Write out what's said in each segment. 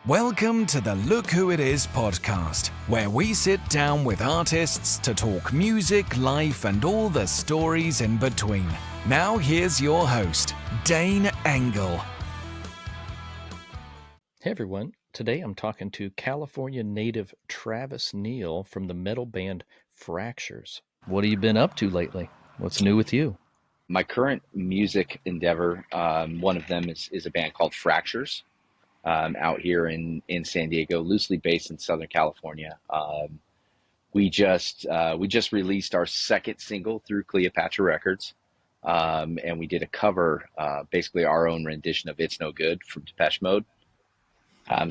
Welcome to the Look Who It Is podcast, where we sit down with artists to talk music, life, and all the stories in between. Now here's your host, Dane Engel. Hey everyone, today I'm talking to California native Travis Neal from the metal band Fraxures. What have you been up to lately? What's new with you? My current music endeavor, one of them is a band called Fraxures, out here in San Diego, loosely based in Southern California. We just released our second single through Cleopatra Records, and we did a cover, basically our own rendition of "It's No Good" from Depeche Mode.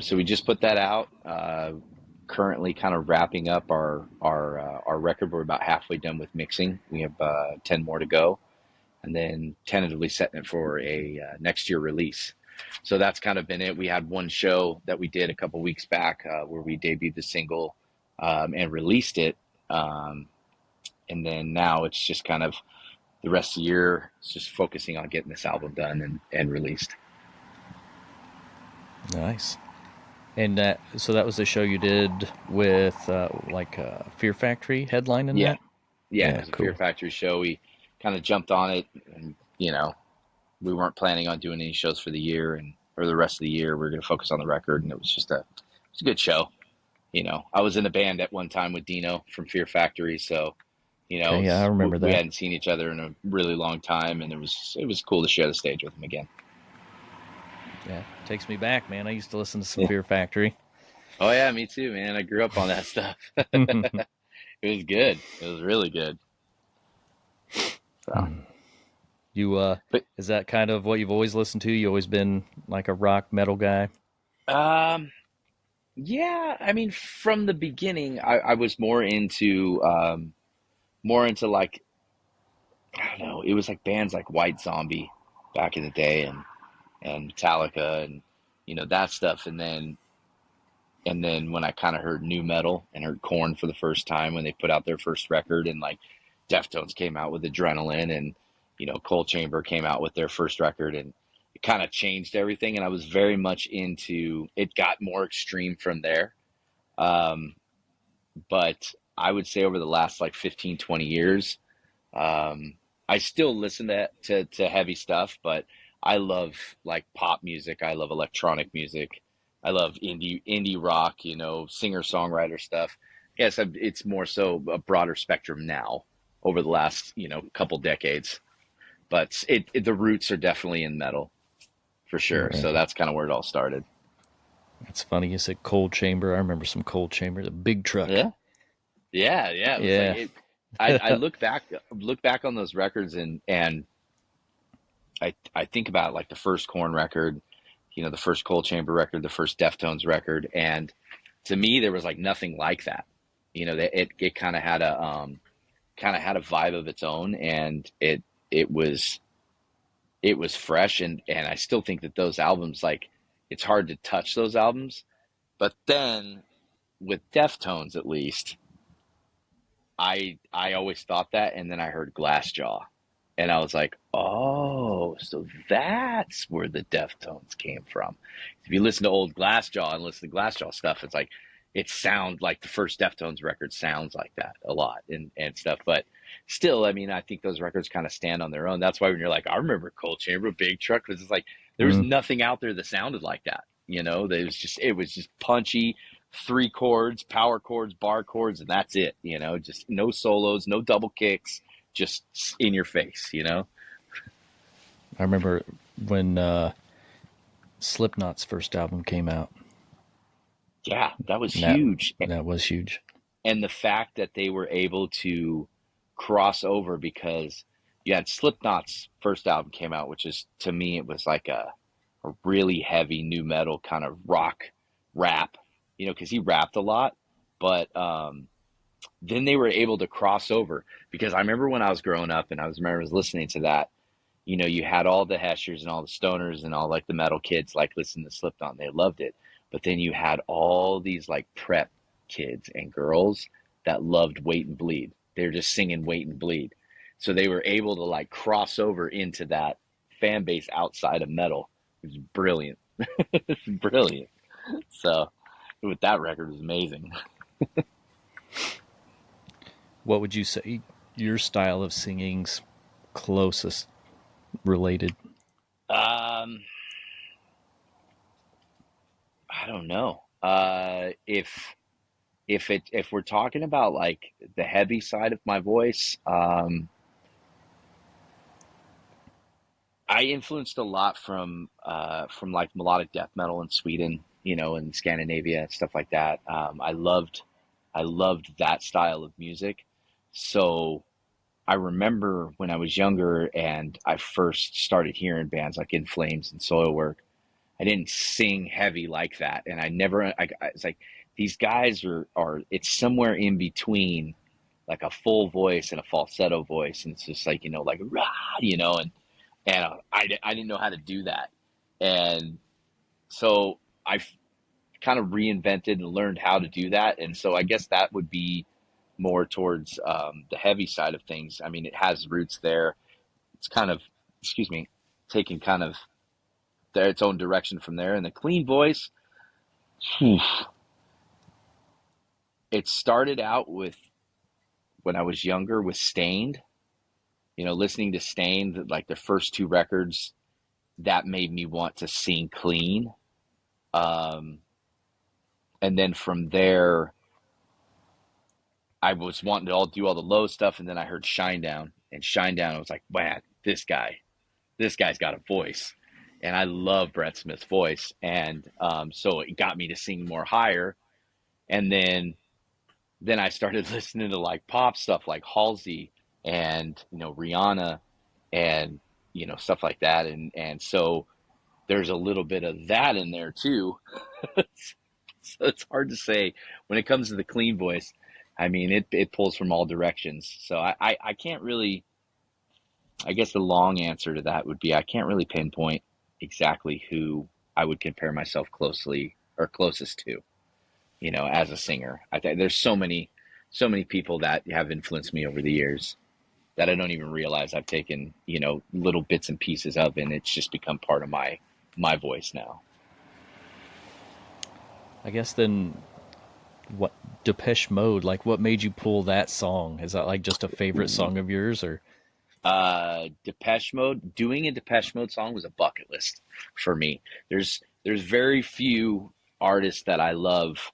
So we just put that out. Currently, kind of wrapping up our record. We're about halfway done with mixing. We have 10 more to go, and then tentatively setting it for a next year release. So that's kind of been it. We had one show that we did a couple weeks back where we debuted the single and released it, and then now it's just kind of the rest of the year. It's just focusing on getting this album done and released. Nice. And so that was the show you did with Fear Factory headlining that? Yeah, it was a cool Fear Factory show. We kind of jumped on it, and we weren't planning on doing any shows for the year or the rest of the year. We were going to focus on the record, and it was a good show. I was in a band at one time with Dino from Fear Factory, so Okay, yeah, I remember that. We hadn't seen each other in a really long time, and it was cool to share the stage with him again. Yeah, takes me back, man. I used to listen to some Fear Factory. Oh yeah, me too, man. I grew up on that stuff. It was good. It was really good. So. Is that kind of what you've always listened to? You always been like a rock metal guy? Yeah. I mean, from the beginning, I was more into like, I don't know. It was like bands like White Zombie back in the day, and Metallica, and that stuff. And then when I kind of heard new metal and heard Korn for the first time when they put out their first record, and like Deftones came out with Adrenaline, and Cold Chamber came out with their first record, and it kind of changed everything. And I was very much into it. Got more extreme from there. But I would say over the last like 15, 20 years, I still listen to heavy stuff, but I love like pop music. I love electronic music. I love indie rock, singer-songwriter stuff. Yes, it's more so a broader spectrum now over the last, couple decades. But the roots are definitely in metal, for sure. Right. So that's kind of where it all started. It's funny you said Cold Chamber. I remember some Cold Chamber, the big truck. Yeah. I look back on those records, and I think about like the first Korn record, the first Cold Chamber record, the first Deftones record, and to me there was like nothing like that. It kind of had a vibe of its own, and it was fresh, and I still think that those albums, like, it's hard to touch those albums. But then with Deftones, at least, I always thought that, and then I heard Glassjaw, and I was like, oh, so that's where the Deftones came from. If you listen to old Glassjaw and listen to Glassjaw stuff, it's like, it sounds like the first Deftones record sounds like that a lot and stuff. But still, I mean, I think those records kind of stand on their own. That's why when you're like, I remember Cold Chamber, Big Truck, because it's like, there was nothing out there that sounded like that. It was just punchy, 3 chords, power chords, bar chords, and that's it. Just no solos, no double kicks, just in your face. I remember when Slipknot's first album came out. Yeah, that was huge. That was huge. And the fact that they were able to cross over, because you had Slipknot's first album came out, which is, to me, it was like a really heavy new metal kind of rock rap, because he rapped a lot. But then they were able to cross over, because I remember when I was growing up and I was listening to that, you had all the Heshers and all the stoners and all like the metal kids like listening to Slipknot, and they loved it. But then you had all these like prep kids and girls that loved Wait and Bleed. They're just singing Wait and Bleed. So they were able to like cross over into that fan base outside of metal. It was brilliant. Brilliant. So with that record, it was amazing. What would you say your style of singing's closest related? Um, I don't know. If we're talking about like the heavy side of my voice, I influenced a lot from like melodic death metal in Sweden, and Scandinavia and stuff like that. I loved that style of music. So I remember when I was younger and I first started hearing bands like In Flames and Soilwork. I didn't sing heavy like that, and I never. It's like these guys are. It's somewhere in between, like a full voice and a falsetto voice, and it's just like like rah, and I didn't know how to do that, and so I kind of reinvented and learned how to do that, and so I guess that would be more towards the heavy side of things. I mean, it has roots there. It's kind of, excuse me, taking kind of its own direction from there. And the clean voice, it started out with when I was younger with Stained. Listening to Stained, like their first two records, that made me want to sing clean. Um, and then from there, I was wanting to do all the low stuff, and then I heard Shinedown, and Shinedown, I was like, man, this guy's got a voice, and I love Brett Smith's voice, and so it got me to sing more higher, and then I started listening to like pop stuff like Halsey and Rihanna and stuff like that, and so there's a little bit of that in there too. So it's hard to say when it comes to the clean voice. I mean, it pulls from all directions. So I can't really. I guess the long answer to that would be I can't really pinpoint exactly who I would compare myself closely or closest to, as a singer. I think there's so many people that have influenced me over the years that I don't even realize I've taken, little bits and pieces of, and it's just become part of my voice now. I guess then what Depeche Mode, like what made you pull that song? Is that like just a favorite song of yours or Depeche Mode, doing a Depeche Mode song was a bucket list for me. There's very few artists that I love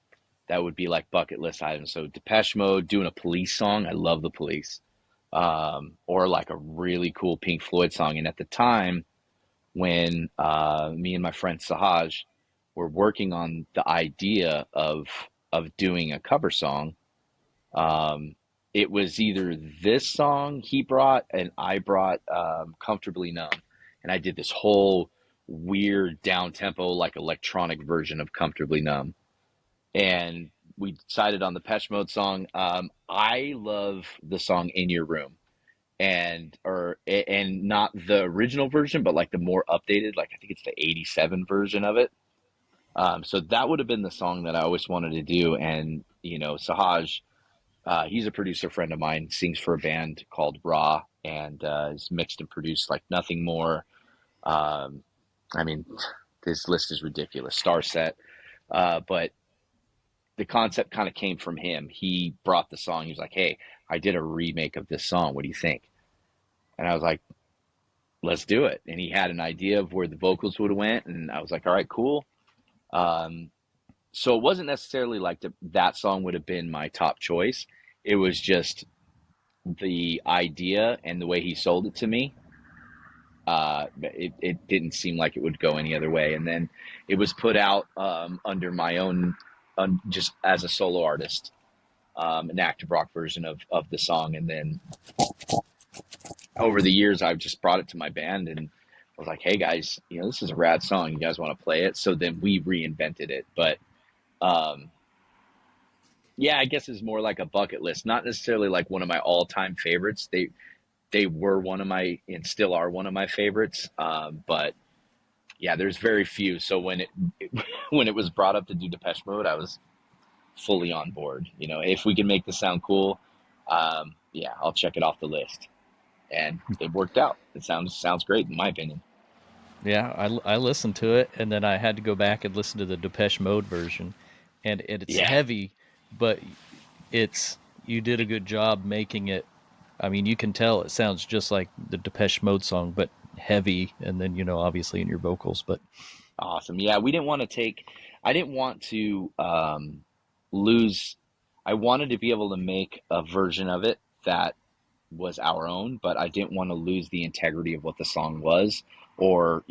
that would be like bucket list items. So Depeche Mode, doing a Police song, I love the Police, or like a really cool Pink Floyd song. And at the time when me and my friend Sahaj were working on the idea of doing a cover song, um, it was either this song he brought and I brought Comfortably Numb. And I did this whole weird down tempo, like electronic version of Comfortably Numb. And we decided on the Depeche Mode song. I love the song In Your Room, and not the original version, but like the more updated, like I think it's the 87 version of it. So that would have been the song that I always wanted to do. And, Sahaj, he's a producer friend of mine, sings for a band called Raw, and is mixed and produced like nothing more. Um, I mean, this list is ridiculous. Star Set. But the concept kind of came from him. He brought the song. He was like, hey, I did a remake of this song. What do you think? And I was like, let's do it. And he had an idea of where the vocals would have went. And I was like, all right, cool. Um, so it wasn't necessarily like that song would have been my top choice. It was just the idea and the way he sold it to me. It didn't seem like it would go any other way. And then it was put out under my own, just as a solo artist, an active rock version of the song. And then over the years, I've just brought it to my band and I was like, hey guys, this is a rad song. You guys want to play it? So then we reinvented it. But um, yeah, I guess it's more like a bucket list, not necessarily like one of my all-time favorites. They were one of my and still are one of my favorites. But yeah, there's very few. So when it when it was brought up to do Depeche Mode, I was fully on board. If we can make this sound cool, yeah, I'll check it off the list. And it worked out. It sounds great in my opinion. Yeah, I listened to it, and then I had to go back and listen to the Depeche Mode version, and it's Yeah. heavy, but you did a good job making it. I mean, you can tell it sounds just like the Depeche Mode song, but heavy, and then obviously in your vocals. But Awesome. Yeah, we didn't want to I didn't want to lose, I wanted to be able to make a version of it that was our own, but I didn't want to lose the integrity of what the song was, or,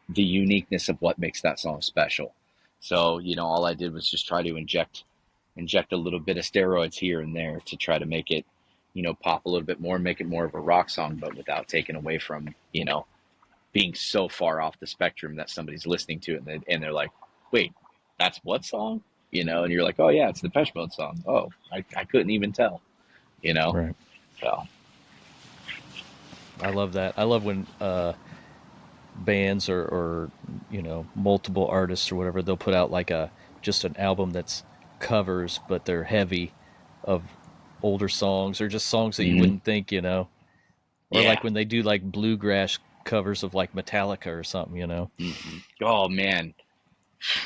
the uniqueness of what makes that song special. So, all I did was just try to inject a little bit of steroids here and there to try to make it, pop a little bit more, make it more of a rock song, but without taking away from, being so far off the spectrum that somebody's listening to it and they're like, wait, that's what song? And you're like, oh yeah, it's the Depeche Mode song. Oh, I couldn't even tell, you know? right, So, I love that. I love when bands or multiple artists or whatever, they'll put out like a just an album that's covers, but they're heavy of older songs or just songs that you mhm, wouldn't think. Or yeah. like when they do like bluegrass covers of like Metallica or something. Oh man,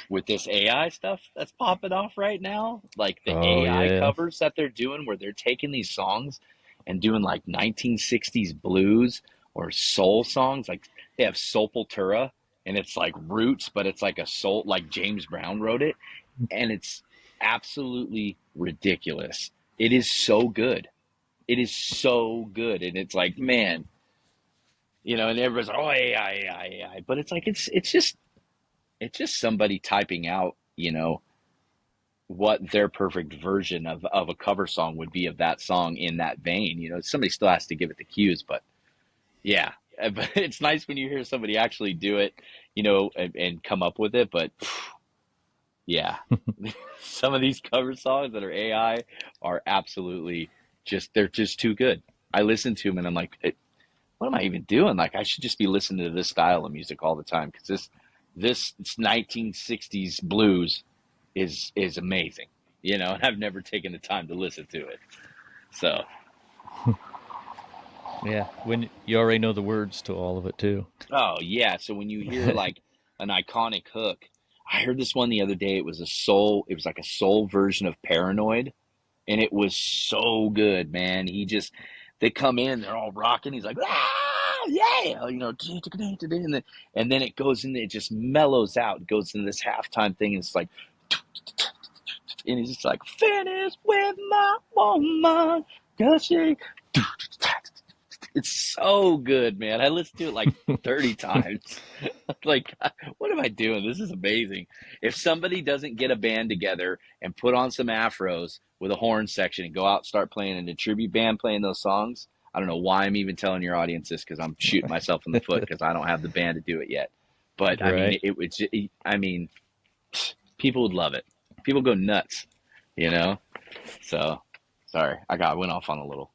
with this AI stuff that's popping off right now, like the Oh AI yeah. covers that they're doing where they're taking these songs and doing like 1960s blues or soul songs. Like they have Sepultura and it's like roots, but it's like a soul, like James Brown wrote it. And it's absolutely ridiculous. It is so good. It is so good. And it's like, man, and everybody's like, oh, AI, AI, AI. But it's like, it's just somebody typing out, what their perfect version of a cover song would be of that song in that vein. Somebody still has to give it the cues, but yeah. But it's nice when you hear somebody actually do it, and come up with it. But yeah, some of these cover songs that are AI are absolutely they're just too good. I listen to them and I'm like, what am I even doing? Like, I should just be listening to this style of music all the time because this 1960s blues is amazing, and I've never taken the time to listen to it. So, Yeah, when you already know the words to all of it too. oh yeah. So when you hear like an iconic hook, I heard this one the other day. It was like a soul version of Paranoid, and it was so good, man. They come in, they're all rocking. He's like, ah, yeah, and then it goes in, it just mellows out. It goes into this halftime thing, and it's like, and he's just like, finish with my woman, 'cause she. It's so good, man. I listened to it like 30 times. Like, what am I doing? This is amazing. If somebody doesn't get a band together and put on some afros with a horn section and go out and start playing in a tribute band playing those songs, I don't know why I'm even telling your audience this because I'm shooting myself in the foot because I don't have the band to do it yet. But I mean, Right. it would. I mean, people would love it. People go nuts, you know. So, sorry, went off on a little.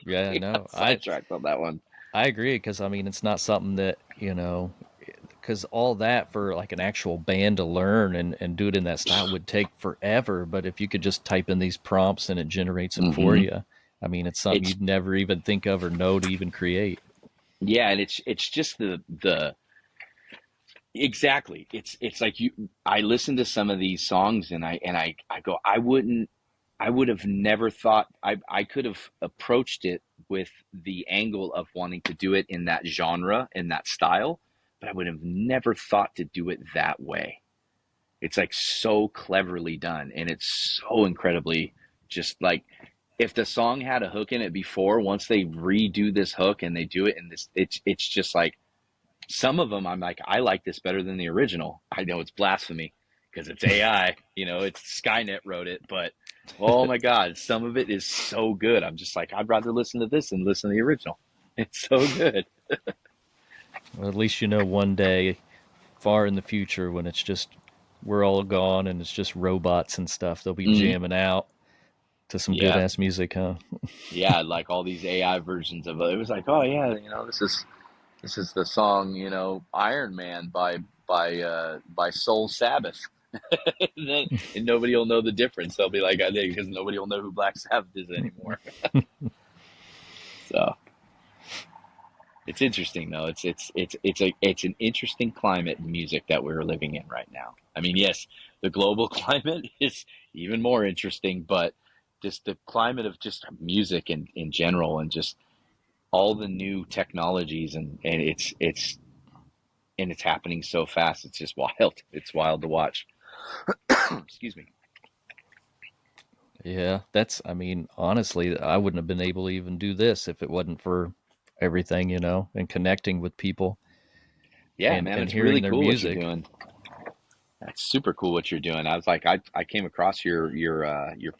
Yeah, I no. got I sidetracked on that one. I agree because I mean it's not something that, because all that for like an actual band to learn and do it in that style would take forever. But if you could just type in these prompts and it generates it for hmm you, I mean, it's something It's you'd never even think of or know to even create. yeah, and it's just the exactly. It's like I listen to some of these songs and I go, I would have never thought I could have approached it with the angle of wanting to do it in that genre, in that style, but I would have never thought to do it that way. It's like so cleverly done, and it's so incredibly just like if the song had a hook in it before, once they redo this hook and they do it in this, it's just like some of them I'm like, I like this better than the original. I know it's blasphemy because it's AI, it's Skynet wrote it, but oh my God, some of it is so good. I'm just like, I'd rather listen to this than listen to the original. It's so good. Well, at least one day, far in the future, when it's just we're all gone and it's just robots and stuff, they'll be Mm, jamming out to some good yeah. ass music, huh? Yeah. Like all these AI versions of it. It was like, oh yeah, this is the song, Iron Man by Soul Sabbath. And nobody will know the difference. They'll be like, I think because nobody will know who Black Sabbath is anymore. So It's interesting though. It's an interesting climate in music that we're living in right now. I mean, yes, the global climate is even more interesting, but just the climate of just music in general, and just all the new technologies, and it's happening so fast. It's just wild. It's wild to watch. Excuse me. Yeah, I mean, honestly, I wouldn't have been able to even do this if it wasn't for everything, and connecting with people Yeah, and man, it's hearing really their cool what you're music. doing. That's super cool what you're doing. I was like, I came across your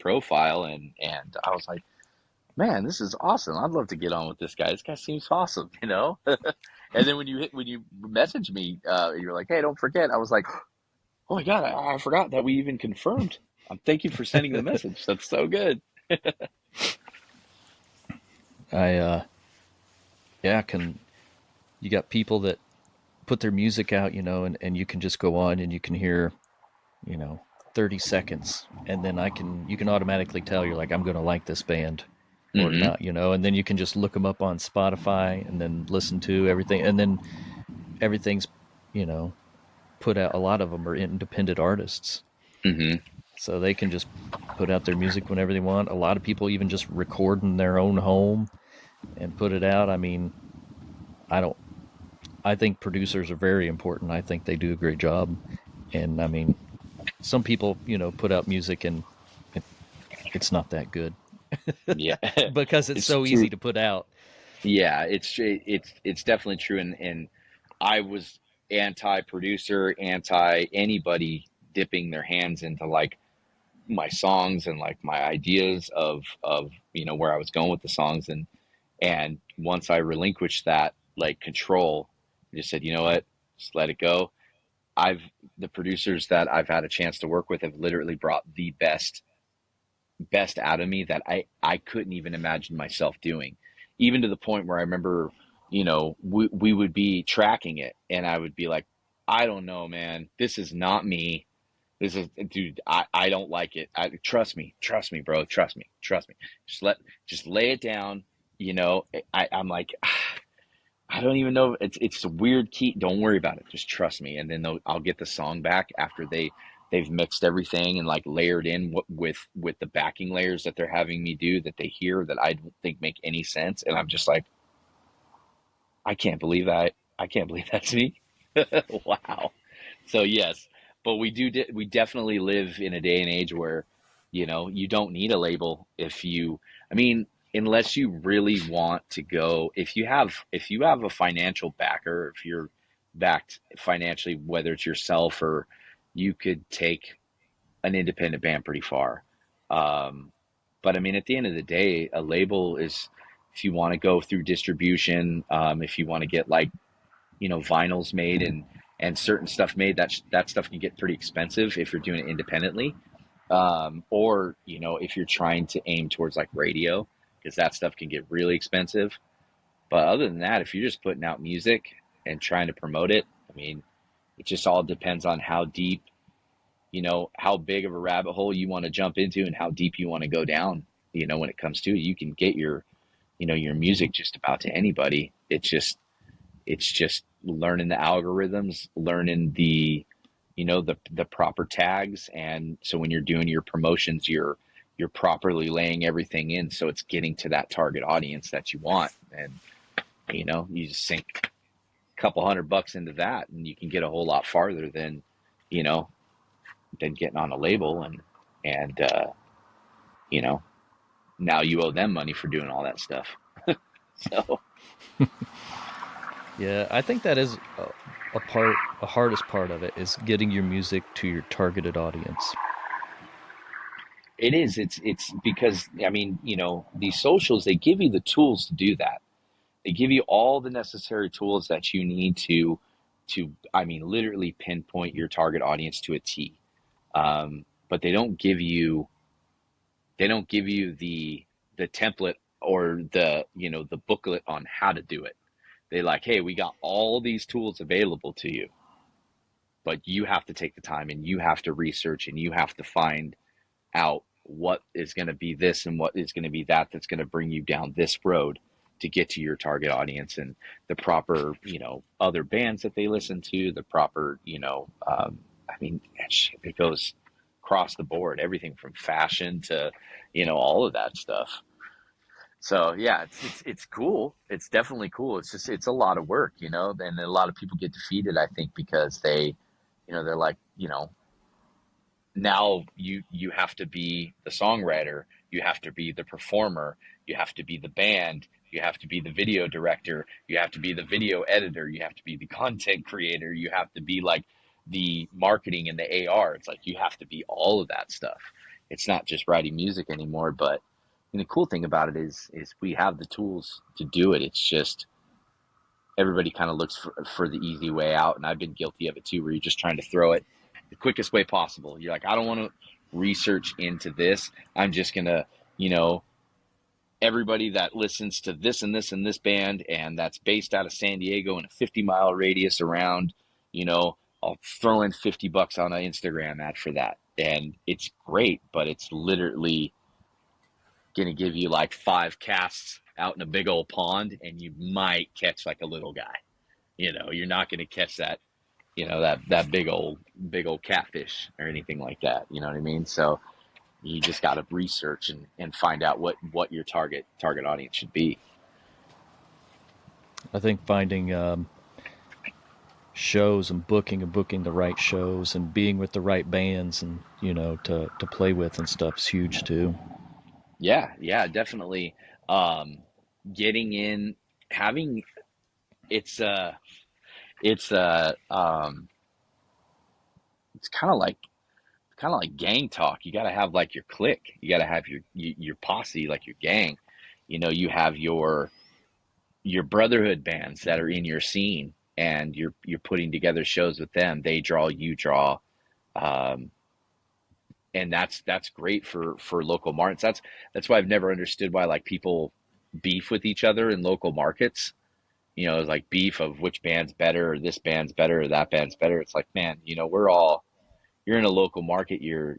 profile, and I was like, man, this is awesome. I'd love to get on with this guy. This guy seems awesome, you know? And then when you messaged me, you're like, hey, don't forget. I was like, oh my God, I forgot that we even confirmed. Thank you for sending the message. That's so good. I yeah, can you got people that put their music out, and you can just go on and you can hear, you know, 30 seconds, and then you can automatically tell you're like, I'm going to like this band or Hmm. not, and then you can just look them up on Spotify and then listen to everything. And then everything's, you know, put out. A lot of them are independent artists, Hmm. so they can just put out their music whenever they want. A lot of people even just record in their own home and put it out. I mean, I don't, I think producers are very important. I think they do a great job. And I mean, some people, put out music and it, it's not that good Yeah, because it's it's so true. easy to put out. Yeah, it's definitely true. And I was anti-producer, anti anybody dipping their hands into like my songs and like my ideas of where I was going with the songs. And once I relinquished that like control, I just said, you know what, just let it go. I've The producers that I've had a chance to work with have literally brought the best out of me that I couldn't even imagine myself doing. Even to the point where I remember, we would be tracking it and I would be like, I don't know, man, this is not me. This is, dude, I don't like it. Trust me, bro. Trust me. Just lay it down. I'm like, I don't even know. It's a weird key. Don't worry about it. Just trust me. And then I'll get the song back after they've mixed everything and like layered in with the backing layers that they're having me do that they hear that I don't think make any sense. And I'm just like, I can't believe that. I can't believe that's me. Wow. So yes, but we definitely live in a day and age where, you don't need a label I mean, unless you really want to go, if you have a financial backer, if you're backed financially, whether it's yourself or you could take an independent band pretty far. Um, but I mean, at the end of the day, a label is, if you want to go through distribution, if you want to get like, vinyls made and certain stuff made, that stuff can get pretty expensive if you're doing it independently. Or, if you're trying to aim towards like radio, because that stuff can get really expensive. But other than that, if you're just putting out music and trying to promote it, I mean, it just all depends on how deep, how big of a rabbit hole you want to jump into and how deep you want to go down. When it comes to it, you can get your music just about to anybody. It's just learning the algorithms, learning the proper tags. And so when you're doing your promotions, you're properly laying everything in so it's getting to that target audience that you want. And you just sink a couple $100 into that and you can get a whole lot farther you know than getting on a label. And you know now you owe them money for doing all that stuff. So Yeah, I think that is a hardest part of it is getting your music to your targeted audience. it is. It's because I mean, these socials, they give you the tools to do that. They give you all the necessary tools that you need to I mean, literally pinpoint your target audience to a T. But they don't give you the template or the booklet on how to do it. They like, hey, we got all these tools available to you, but you have to take the time and you have to research and you have to find out what is going to be this and what is going to be that that's going to bring you down this road. to get to your target audience, and the proper, other bands that they listen to, the proper, I mean, shit, it goes across the board, everything from fashion to, all of that stuff. So yeah, it's cool. It's definitely cool. It's just, it's a lot of work, and a lot of people get defeated, I think, because they're like, now you have to be the songwriter, you have to be the performer, you have to be the band, you have to be the video director, you have to be the video editor, you have to be the content creator, you have to be like the marketing and the AR. It's like you have to be all of that stuff. It's not just writing music anymore. But the cool thing about it is we have the tools to do it. It's just everybody kind of looks for the easy way out, and I've been guilty of it too, where you're just trying to throw it the quickest way possible. You're like, I don't want to research into this. I'm just gonna, everybody that listens to this and this and this band, and that's based out of San Diego in a 50-mile radius around, I'll throw in $50 on an Instagram ad for that. And it's great, but it's literally going to give you like 5 casts out in a big old pond, and you might catch like a little guy. You're not going to catch that, that big old catfish or anything like that. You know what I mean? So you just got to research and find out what your target audience should be. I think finding shows and booking the right shows and being with the right bands and to play with and stuff is huge too. Yeah, definitely. Getting in, having it's it's it's kind of like gang talk. You got to have like your clique. You got to have your posse, like your gang. You have your brotherhood bands that are in your scene, and you're putting together shows with them. They draw, you draw, and that's great for local markets. That's why I've never understood why like people beef with each other in local markets. It's like beef of which band's better, or this band's better, or that band's better. It's like, man, you're in a local market. You're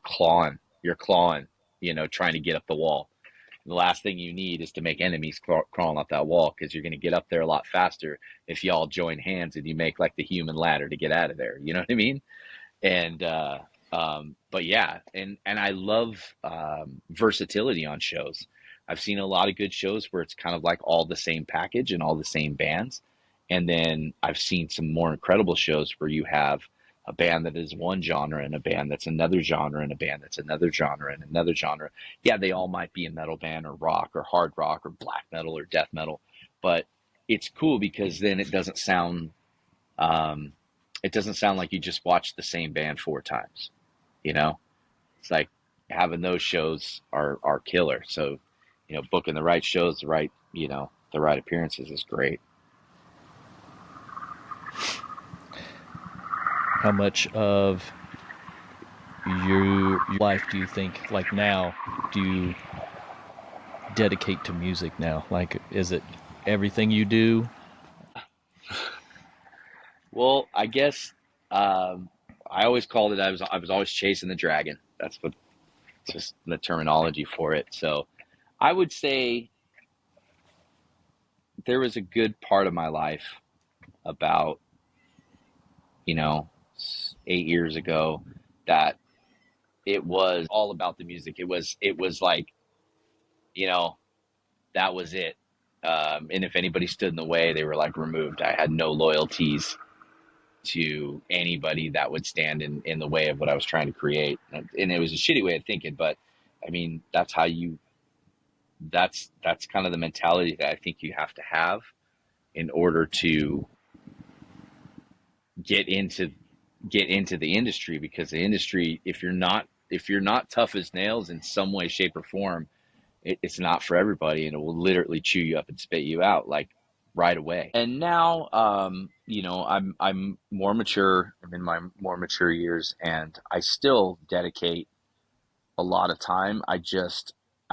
clawing, trying to get up the wall. The last thing you need is to make enemies crawling up that wall, because you're going to get up there a lot faster if y'all join hands and you make like the human ladder to get out of there. You know what I mean? And but yeah, and I love versatility on shows. I've seen a lot of good shows where it's kind of like all the same package and all the same bands. And then I've seen some more incredible shows where you have a band that is one genre, and a band that's another genre, and a band that's another genre and another genre. Yeah, they all might be a metal band or rock or hard rock or black metal or death metal, but it's cool because then it doesn't sound like you just watched the same band 4 times. It's like having those shows are killer. So, booking the right shows, the right appearances is great. How much of your life do you think, like now, do you dedicate to music now? Like, is it everything you do? Well, I guess I always called it. I was always chasing the dragon. That's what just the terminology for it. So I would say there was a good part of my life about 8 years ago that it was all about the music. It was like that was it. And if anybody stood in the way, they were like removed. I had no loyalties to anybody that would stand in the way of what I was trying to create. And it was a shitty way of thinking, but I mean, that's kind of the mentality that I think you have to have in order to get into the industry. Because the industry, if you're not tough as nails in some way, shape, or form, it's not for everybody, and it will literally chew you up and spit you out like right away. And now, I'm more mature. I'm in my more mature years, and I still dedicate a lot of time. I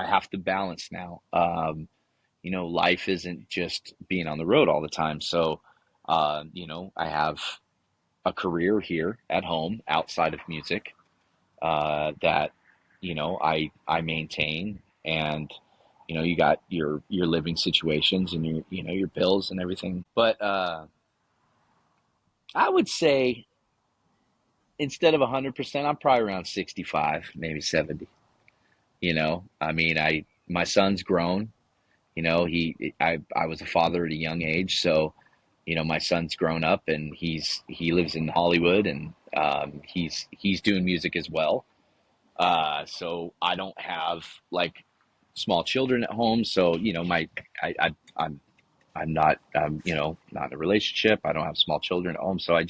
have to balance now. Life isn't just being on the road all the time. So, I have a career here at home outside of music that I maintain, and you got your living situations and your bills and everything. But I would say instead of 100%, I'm probably around 65, maybe 70. I mean, my son's grown. I was a father at a young age, so my son's grown up and he lives in Hollywood, and he's doing music as well. So I don't have like small children at home. So I'm not not in a relationship. I don't have small children at home. So I'm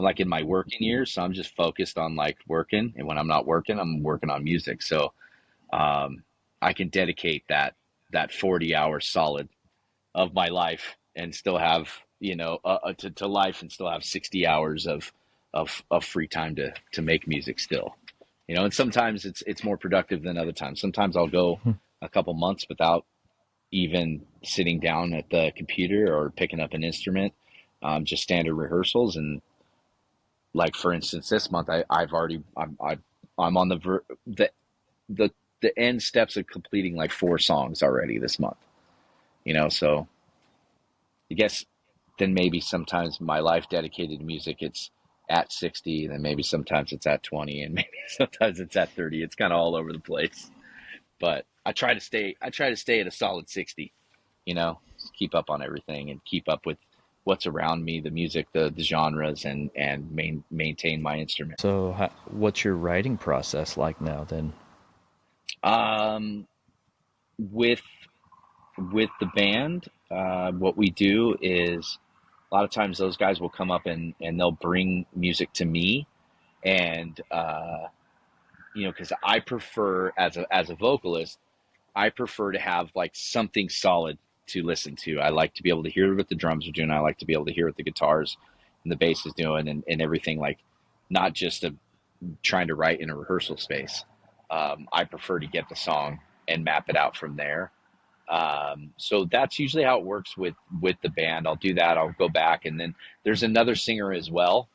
like in my working years. So I'm just focused on like working, and when I'm not working, I'm working on music. So I can dedicate that 40 hours solid of my life and still have to life, and still have 60 hours of free time to make music still. And sometimes it's more productive than other times. Sometimes I'll go a couple months without even sitting down at the computer or picking up an instrument, just standard rehearsals. And like for instance, this month I'm on the the end steps of completing like 4 songs already this month. So I guess then maybe sometimes my life dedicated to music, it's at 60, then maybe sometimes it's at 20, and maybe sometimes it's at 30. It's kind of all over the place. But I try to stay at a solid 60, just keep up on everything and keep up with what's around me, the music, the genres, and maintain my instrument. So, what's your writing process like now then? Um, with with the band, what we do is a lot of times those guys will come up and they'll bring music to me, and because I prefer as a vocalist, I prefer to have like something solid to listen to. I like to be able to hear what the drums are doing. I like to be able to hear what the guitars and the bass is doing, and everything, like not just trying to write in a rehearsal space. I prefer to get the song and map it out from there. So that's usually how it works with the band. I'll do that. I'll go back, and then there's another singer as well.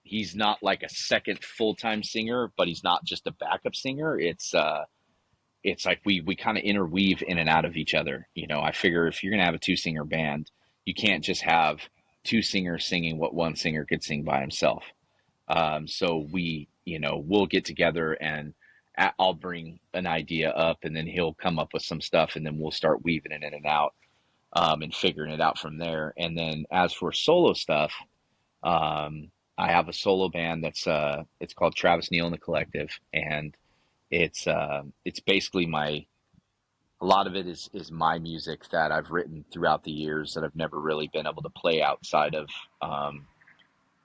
He's not like a second full-time singer, but he's not just a backup singer. It's like we kind of interweave in and out of each other. I figure if you're gonna have a two-singer band, you can't just have two singers singing what one singer could sing by himself. So we'll get together, and I'll bring an idea up, and then he'll come up with some stuff, and then we'll start weaving it in and out, and figuring it out from there. And then as for solo stuff, I have a solo band it's called Travis Neal and the Collective, and it's basically a lot of it is my music that I've written throughout the years that I've never really been able to play outside of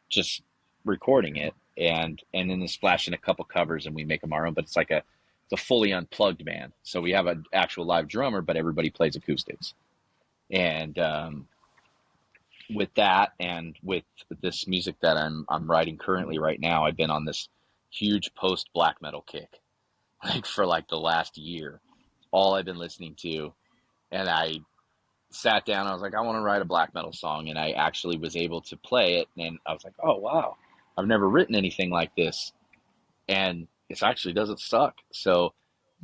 just recording it, and then splashing a couple covers, and we make them our own. But it's a fully unplugged band, so we have an actual live drummer, but everybody plays acoustics. And with that, and with this music that I'm writing currently right now, I've been on this huge post black metal kick, like for like the last year. All I've been listening to, and I sat down. I was like, I want to write a black metal song, and I actually was able to play it. And I was like, oh wow, I've never written anything like this, and it actually doesn't suck. So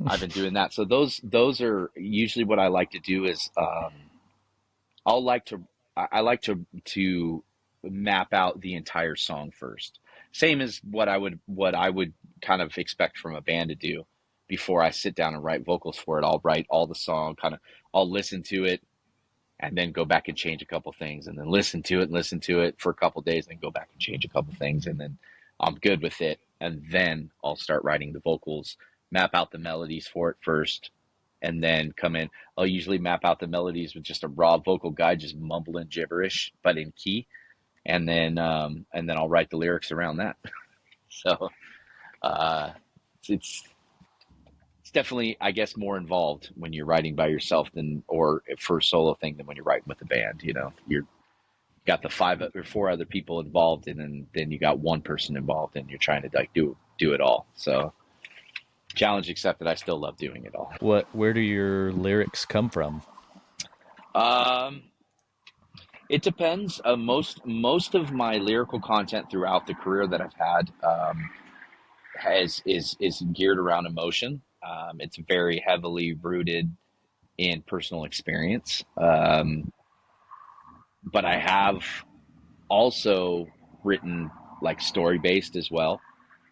I've been doing that. So those are usually what I like to do is I'll like to I like to map out the entire song first. Same as what I would kind of expect from a band to do before I sit down and write vocals for it. I'll write all the song, I'll listen to it, and then go back and change a couple things, and then listen to it for a couple days, and then go back and change a couple things, and then I'm good with it. And then I'll start writing the vocals, map out the melodies for it first, and then come in. I'll usually map out the melodies with just a raw vocal guide, just mumbling gibberish, but in key. And then I'll write the lyrics around that. So uh, it's it's definitely, I guess, more involved when you're writing by yourself or for a solo thing than when you're writing with a band. You're got the 5 or 4 other people involved, and then you got one person involved, and you're trying to like do it all. So challenge accepted. I still love doing it all. Where do your lyrics come from? Um, it depends. Most of my lyrical content throughout the career that I've had is geared around emotion. It's very heavily rooted in personal experience. But I have also written like story based as well,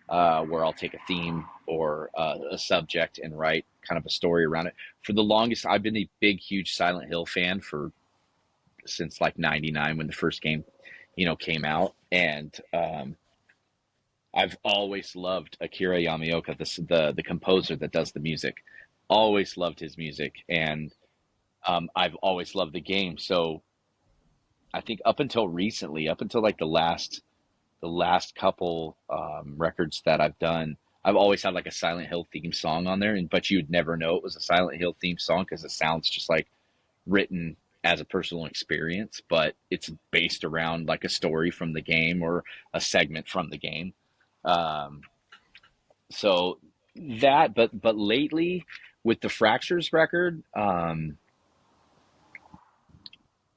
where I'll take a theme or a subject and write kind of a story around it. For the longest, I've been a big, huge Silent Hill fan for since like '99 when the first game, came out, and I've always loved Akira Yamaoka, the composer that does the music. Always loved his music, and I've always loved the game. So I think up until recently, up until like the last couple records that I've done, I've always had like a Silent Hill theme song on there, and but you'd never know it was a Silent Hill theme song because it sounds just like written as a personal experience, but it's based around like a story from the game or a segment from the game. Um, so but lately with the Fractures record,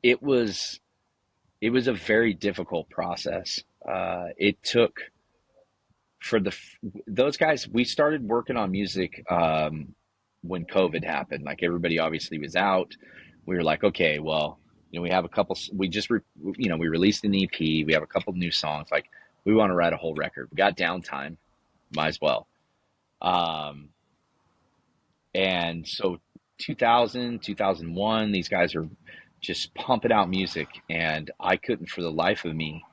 it was it was a very difficult process. It took for those guys. We started working on music when COVID happened. Like everybody obviously was out. We were like, okay, well, we have a couple. We just we released an EP. We have a couple new songs. Like we want to write a whole record. We got downtime, might as well. Um, and so 2000, 2001, these guys are just pumping out music, and I couldn't for the life of me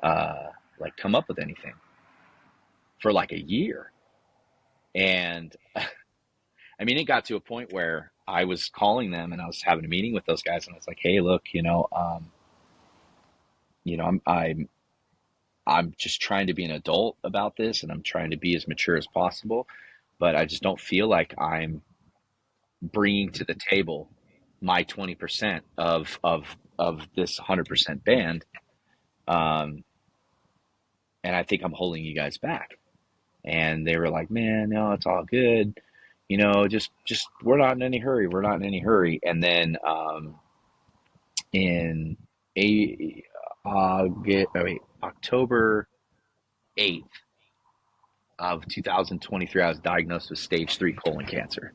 like come up with anything for like a year. And I mean, it got to a point where I was calling them and I was having a meeting with those guys, and I was like, "Hey, look, I'm just trying to be an adult about this, and I'm trying to be as mature as possible, but I just don't feel like I'm bringing to the table my 20% of this 100% band, um, and I think I'm holding you guys back." And they were like, "Man, no, it's all good. Just we're not in any hurry. We're not in any hurry." And then in a October 8th of 2023, I was diagnosed with stage 3 colon cancer,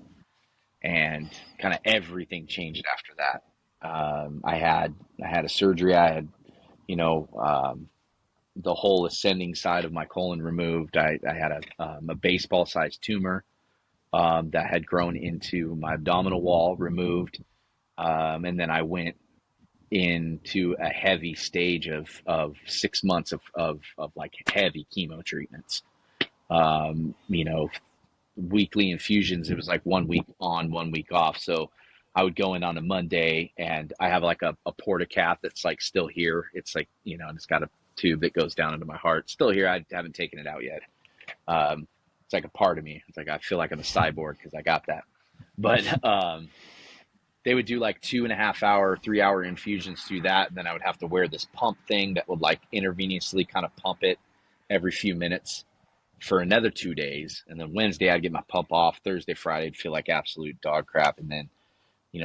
and kind of everything changed after that. I had a surgery. I had, you know, the whole ascending side of my colon removed. I had a baseball sized tumor that had grown into my abdominal wall, removed. And then I went into a heavy stage of 6 months of like heavy chemo treatments. You know, weekly infusions. It was like 1 week on, 1 week off. So I would go in on a Monday, and I have like a portacath that's like still here. It's like, and it's got a tube that goes down into my heart. Still here. I haven't taken it out yet. It's like a part of me. It's like I feel like I'm a cyborg because I got that. But they would do like 2.5 hour, 3 hour infusions through that. And then I would have to wear this pump thing that would like intravenously kind of pump it every few minutes for another 2 days. And then Wednesday I'd get my pump off. Thursday, Friday I'd feel like absolute dog crap. And then,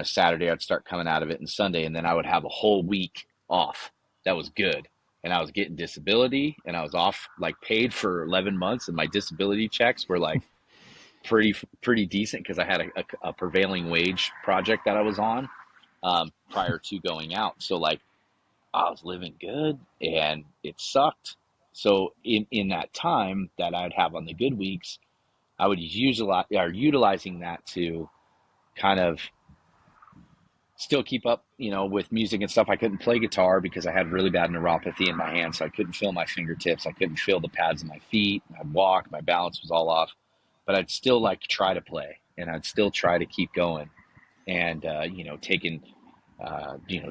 Saturday I'd start coming out of it, and Sunday, and then I would have a whole week off. That was good. And I was getting disability, and I was off like paid for 11 months, and my disability checks were like pretty decent because I had a prevailing wage project that I was on prior to going out. So like I was living good, and it sucked. So in that time that I'd have on the good weeks, I would use a lot, or utilizing that to kind of still keep up, with music and stuff. I couldn't play guitar because I had really bad neuropathy in my hands, so I couldn't feel my fingertips. I couldn't feel the pads of my feet. I'd walk, my balance was all off, but I'd still like try to play, and I'd still try to keep going. And taking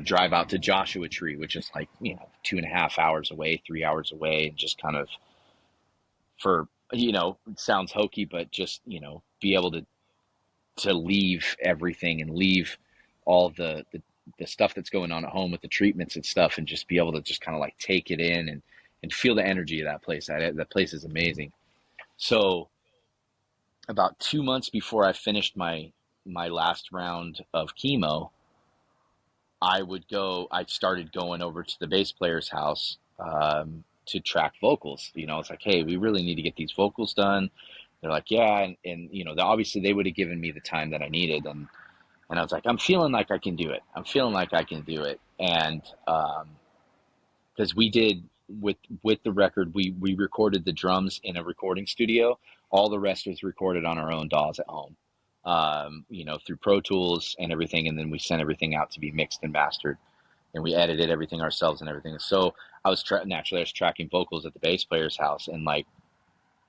drive out to Joshua Tree, which is like 2.5 hours away, 3 hours away, and just kind of for it sounds hokey, but just be able to leave everything and leave all the stuff that's going on at home with the treatments and stuff, and just be able to just kind of like take it in and feel the energy of that place. That place is amazing. So about 2 months before I finished my last round of chemo, I started going over to the bass player's house to track vocals. It's like, hey, we really need to get these vocals done. They're like, yeah. And you know, obviously they would have given me the time that I needed. And I was like, I'm feeling like I can do it. I'm feeling like I can do it. And, because we did with the record, we recorded the drums in a recording studio. All the rest was recorded on our own DAWs at home, you know, through Pro Tools and everything. And then we sent everything out to be mixed and mastered, and we edited everything ourselves and everything. So naturally I was tracking vocals at the bass player's house, and like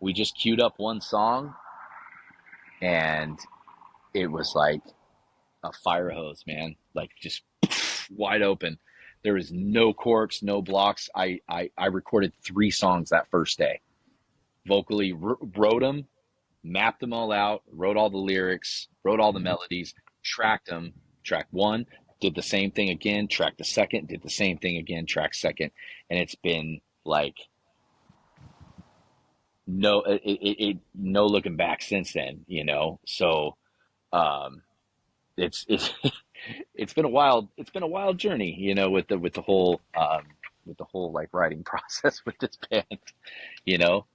we just queued up one song, and it was like a fire hose, man, like just wide open. There was no corks, no blocks. I recorded 3 songs that first day, vocally wrote them, mapped them all out, wrote all the lyrics, wrote all the melodies, tracked them. Track 1, did the same thing again. Track the second, did the same thing again. Track second, and it's been like no looking back since then, you know. So um, it's it's been a wild journey, you know, with the whole like writing process with this band, you know.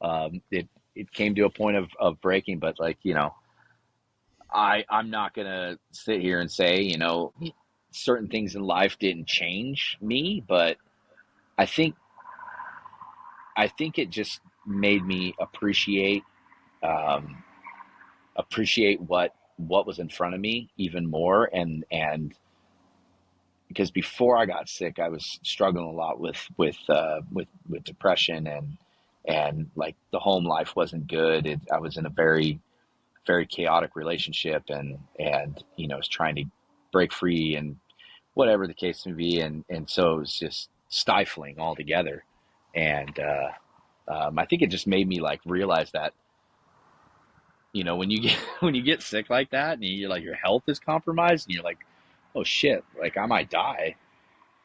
It came to a point of breaking, but like, you know, I'm not gonna sit here and say, you know, certain things in life didn't change me, but I think it just made me um, appreciate what was in front of me even more. And because before I got sick, I was struggling a lot with depression, and like the home life wasn't good. I was in a very chaotic relationship, and you know, was trying to break free and whatever the case may be, and so it was just stifling altogether. And I think it just made me like realize that, you know, when you get when you get sick like that, and you're like your health is compromised, and you're like, oh shit, like I might die.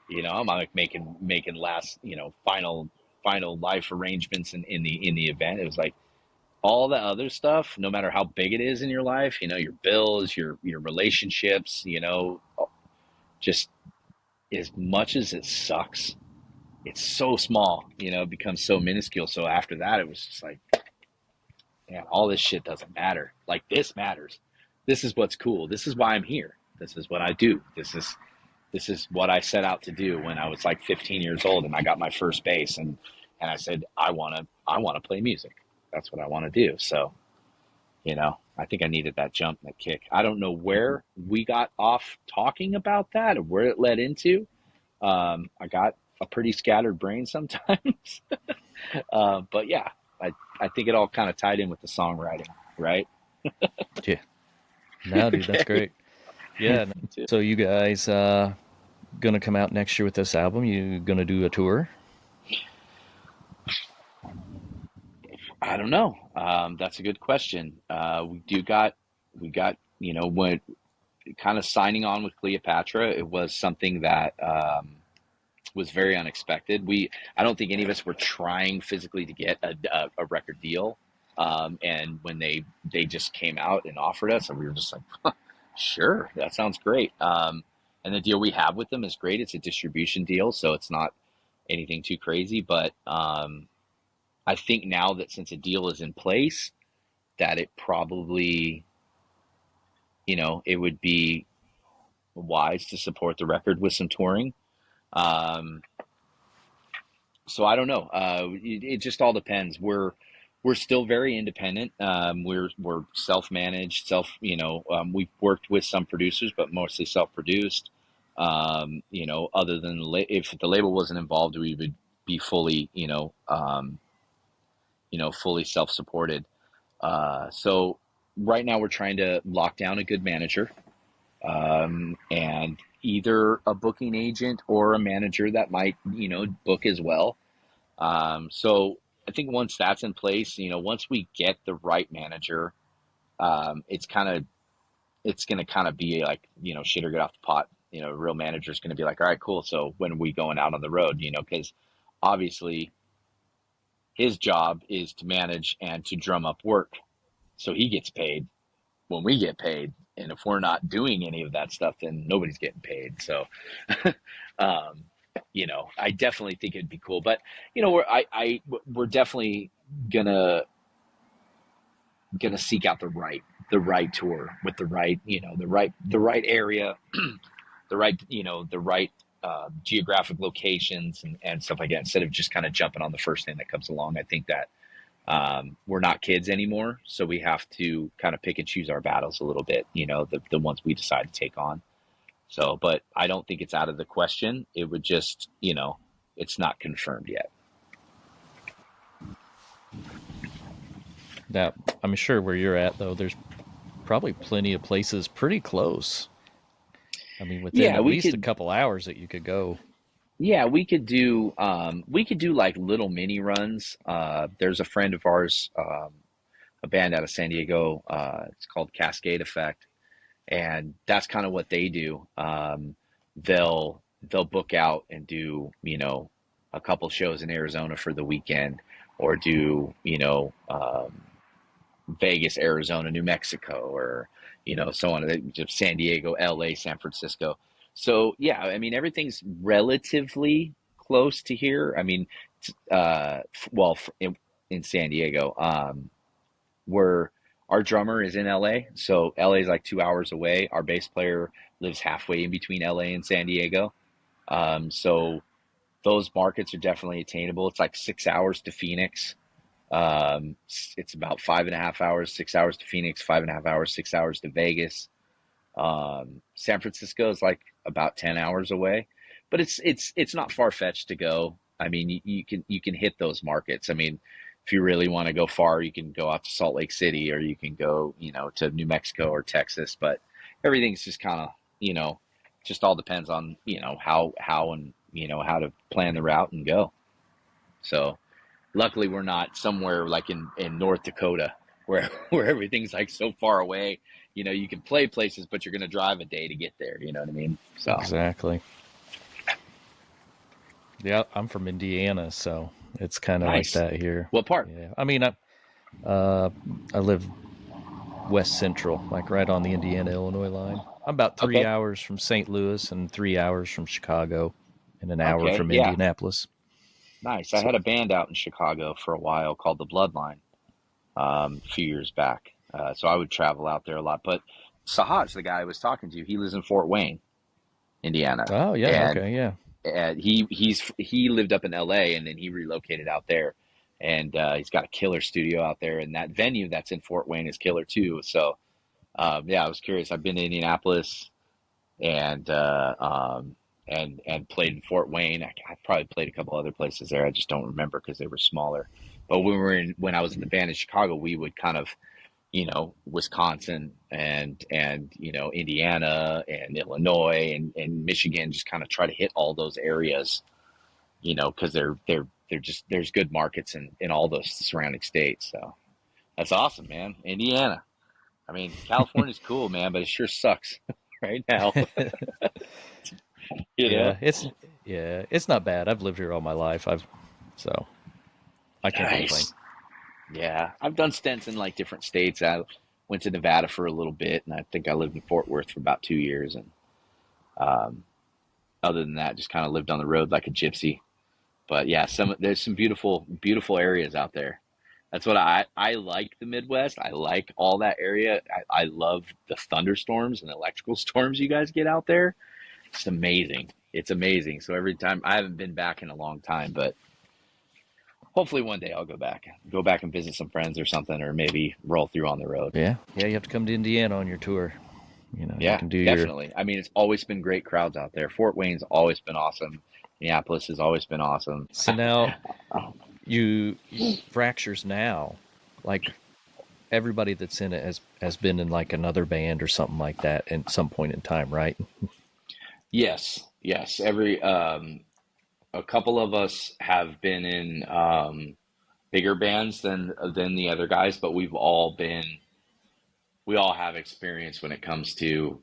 You know, I'm like making last, you know, final life arrangements in the event. It was like all the other stuff, no matter how big it is in your life, you know, your bills, your relationships, you know, just as much as it sucks, it's so small, you know, it becomes so minuscule. So after that, it was just like, man, all this shit doesn't matter. Like this matters. This is what's cool. This is why I'm here. This is what I do. This is what I set out to do when I was like 15 years old, and I got my first bass, and I said, I want to play music. That's what I want to do. So, you know, I think I needed that jump, that kick. I don't know where we got off talking about that or where it led into. I got a pretty scattered brain sometimes. But yeah, I think it all kind of tied in with the songwriting, right? Yeah. No, dude, that's Okay. great. Yeah. No. So you guys gonna come out next year with this album? You gonna do a tour? I don't know. That's a good question. We got, you know, when kind of signing on with Cleopatra, it was something that was very unexpected. I don't think any of us were trying physically to get a record deal. And when they just came out and offered us, and we were just like, huh, sure, that sounds great. And the deal we have with them is great. It's a distribution deal, so it's not anything too crazy. But I think now that since a deal is in place, that it probably, you know, it would be wise to support the record with some touring. Um, so I don't know. It just all depends. We're still very independent. We're self managed, you know. We've worked with some producers, but mostly self produced. You know, other than if the label wasn't involved, we would be fully, fully self supported. So right now we're trying to lock down a good manager, and either a booking agent or a manager that might, you know, book as well. So I think once that's in place, you know, once we get the right manager, it's going to kind of be like, you know, shit or get off the pot. You know, a real manager is going to be like, all right, cool. So when are we going out on the road? You know, because obviously his job is to manage and to drum up work. So he gets paid when we get paid. And if we're not doing any of that stuff, then nobody's getting paid. So, um, you know, I definitely think it'd be cool. But you know, we're definitely gonna going to seek out the right tour with the right, the right area, the right geographic locations and stuff like that, instead of just kind of jumping on the first thing that comes along. I think that we're not kids anymore, so we have to kind of pick and choose our battles a little bit, the ones we decide to take on. So, but I don't think it's out of the question. It would just, it's not confirmed yet. Now, I'm sure where you're at, though, there's probably plenty of places pretty close. I mean, within at least a couple hours that you could go. Yeah, we could do like little mini runs. There's a friend of ours, a band out of San Diego. It's called Cascade Effect, and that's kind of what they do. They'll book out and do a couple shows in Arizona for the weekend, or do Vegas, Arizona, New Mexico, or so on. San Diego, LA, San Francisco. So yeah, I mean, everything's relatively close to here. I mean, well, in San Diego, where our drummer is in LA, so LA is like 2 hours away. Our bass player lives halfway in between LA and San Diego, so those markets are definitely attainable. It's like 6 hours to Phoenix. It's about 5.5 hours, 6 hours to Phoenix, 5.5 hours, 6 hours to Vegas. San Francisco is like about 10 hours away, but it's not far fetched to go. I mean, you can hit those markets. I mean, if you really want to go far, you can go out to Salt Lake City, or you can go, to New Mexico or Texas, but everything's just kind of, just all depends on, how and, how to plan the route and go. So luckily we're not somewhere like in North Dakota where everything's like so far away. You can play places, but you're going to drive a day to get there. You know what I mean? So exactly. Yeah, I'm from Indiana, so it's kind of nice. like that here. What part? Yeah, I mean, I live west central, like right on the Indiana-Illinois line. I'm about 3 hours from St. Louis and 3 hours from Chicago, and an hour from Indianapolis. Nice. I had a band out in Chicago for a while called The Bloodline, a few years back. So I would travel out there a lot. But Sahaj, the guy I was talking to, he lives in Fort Wayne, Indiana. Oh yeah, okay, yeah. And he lived up in LA, and then he relocated out there, and he's got a killer studio out there, and that venue that's in Fort Wayne is killer too. So yeah, I was curious. I've been to Indianapolis and played in Fort Wayne. I probably played a couple other places there. I just don't remember because they were smaller. But when I was in the band in Chicago, we would kind of, Wisconsin and Indiana and Illinois and Michigan, just kind of try to hit all those areas, because they're just, there's good markets in all those surrounding states. So that's awesome, man. Indiana. I mean, California's cool, man, but it sure sucks right now. It's not bad. I've lived here all my life. So I can't complain. Yeah, I've done stints in like different states. I went to Nevada for a little bit, and I think I lived in Fort Worth for about 2 years. And other than that, just kind of lived on the road like a gypsy. But yeah, there's some beautiful, beautiful areas out there. That's what I like the Midwest. I like all that area. I love the thunderstorms and electrical storms you guys get out there. It's amazing. It's amazing. So every time, I haven't been back in a long time, but hopefully one day I'll go back and visit some friends or something, or maybe roll through on the road. Yeah. You have to come to Indiana on your tour. Yeah, you can do definitely. I mean, it's always been great crowds out there. Fort Wayne's always been awesome. Minneapolis has always been awesome. So now you Fraxures now, like everybody that's in it has been in like another band or something like that at some point in time, right? Yes. Every a couple of us have been in bigger bands than the other guys, but we all have experience when it comes to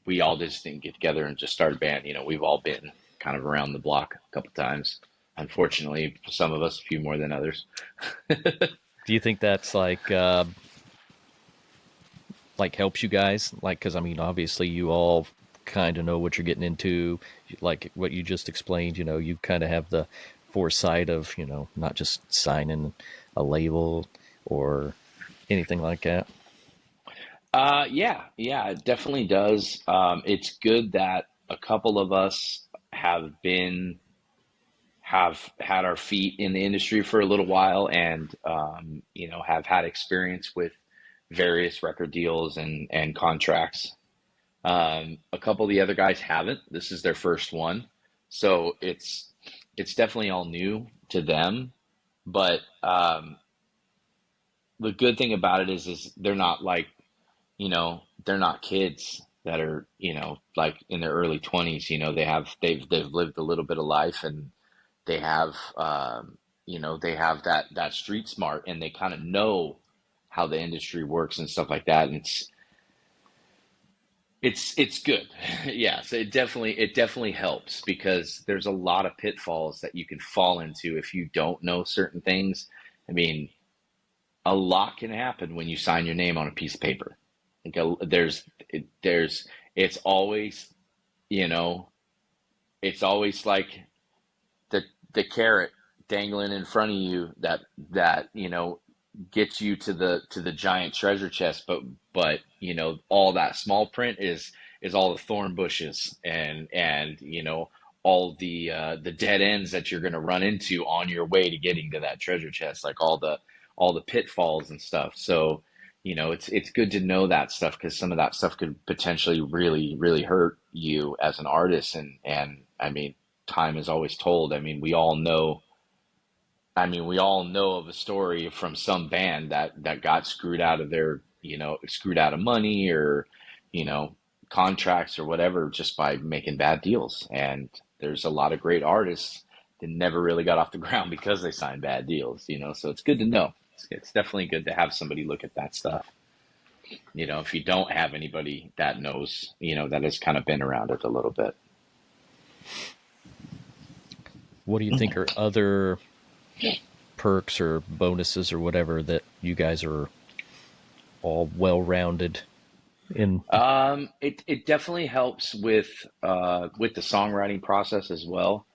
we all just didn't get together and just start a band. We've all been kind of around the block a couple times. Unfortunately, for some of us, a few more than others. Do you think that's like helps you guys? Like, because I mean, obviously, you all kind of know what you're getting into. Like what you just explained, you kind of have the foresight of, not just signing a label or anything like that? Yeah, it definitely does. It's good that a couple of us have had our feet in the industry for a little while, and have had experience with various record deals and contracts. A couple of the other guys haven't. This is their first one, so it's definitely all new to them. But the good thing about it is they're not like, they're not kids that are, like in their early 20s. They've lived a little bit of life, and they have they have that street smart, and they kind of know how the industry works and stuff like that. And it's good. Yeah, so it definitely helps, because there's a lot of pitfalls that you can fall into if you don't know certain things. I mean, a lot can happen when you sign your name on a piece of paper. Like, there's it's always, you know it's always like the carrot dangling in front of you, that gets you to the giant treasure chest, but all that small print is all the thorn bushes, and all the dead ends that you're going to run into on your way to getting to that treasure chest, like all the pitfalls and stuff. So it's good to know that stuff, because some of that stuff could potentially really really hurt you as an artist. And I mean, time is always told. I mean, we all know of a story from some band that got screwed out of screwed out of money, or, you know, contracts or whatever, just by making bad deals. And there's a lot of great artists that never really got off the ground because they signed bad deals. So it's good to know. It's definitely good to have somebody look at that stuff. If you don't have anybody that knows, that has kind of been around it a little bit. What do you think are other perks or bonuses or whatever that you guys are all well-rounded in? It definitely helps with the songwriting process as well,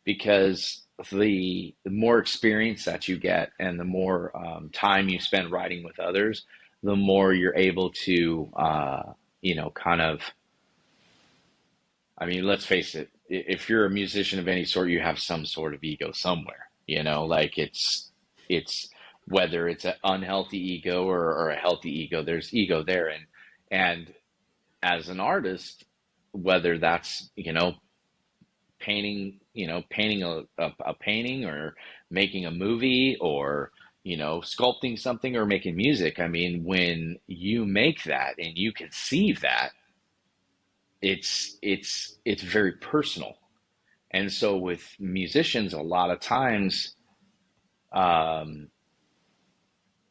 because the more experience that you get, and the more time you spend writing with others, the more you're able to kind of, I mean, let's face it, if you're a musician of any sort, you have some sort of ego somewhere, like it's whether it's an unhealthy ego or a healthy ego, there's ego there. And as an artist, whether that's, painting a painting, or making a movie, or, sculpting something, or making music. I mean, when you make that and you conceive that, it's very personal. And so with musicians, a lot of times, um,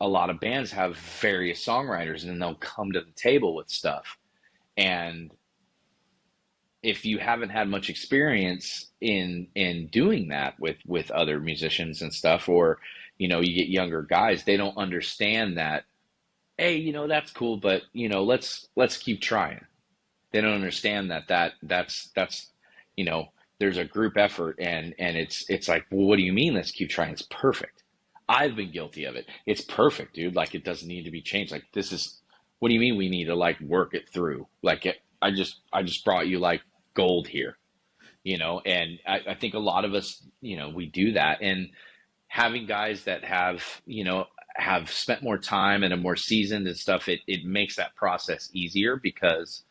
a lot of bands have various songwriters, and then they'll come to the table with stuff. And if you haven't had much experience in doing that with other musicians and stuff, or you get younger guys, they don't understand that, hey, that's cool, but let's keep trying. They don't understand that's you know there's a group effort, and it's like, well, what do you mean let's keep trying? It's perfect. I've been guilty of it. It's perfect, dude. Like, it doesn't need to be changed. Like, this is, what do you mean we need to, like, work it through? Like, I just brought you, like, gold here, and I think a lot of us, we do that. And having guys that have spent more time and are more seasoned and stuff, it makes that process easier, because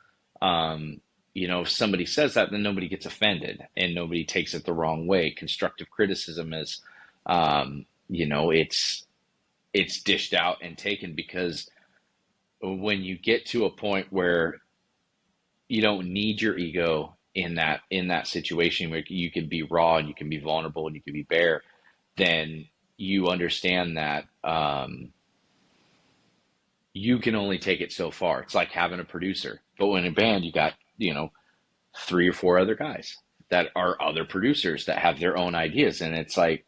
if somebody says that, then nobody gets offended and nobody takes it the wrong way. Constructive criticism is, it's dished out and taken, because when you get to a point where you don't need your ego in that situation, where you can be raw and you can be vulnerable and you can be bare, then you understand that you can only take it so far. It's like having a producer. But when in a band, you got, three or four other guys that are other producers that have their own ideas. And it's like,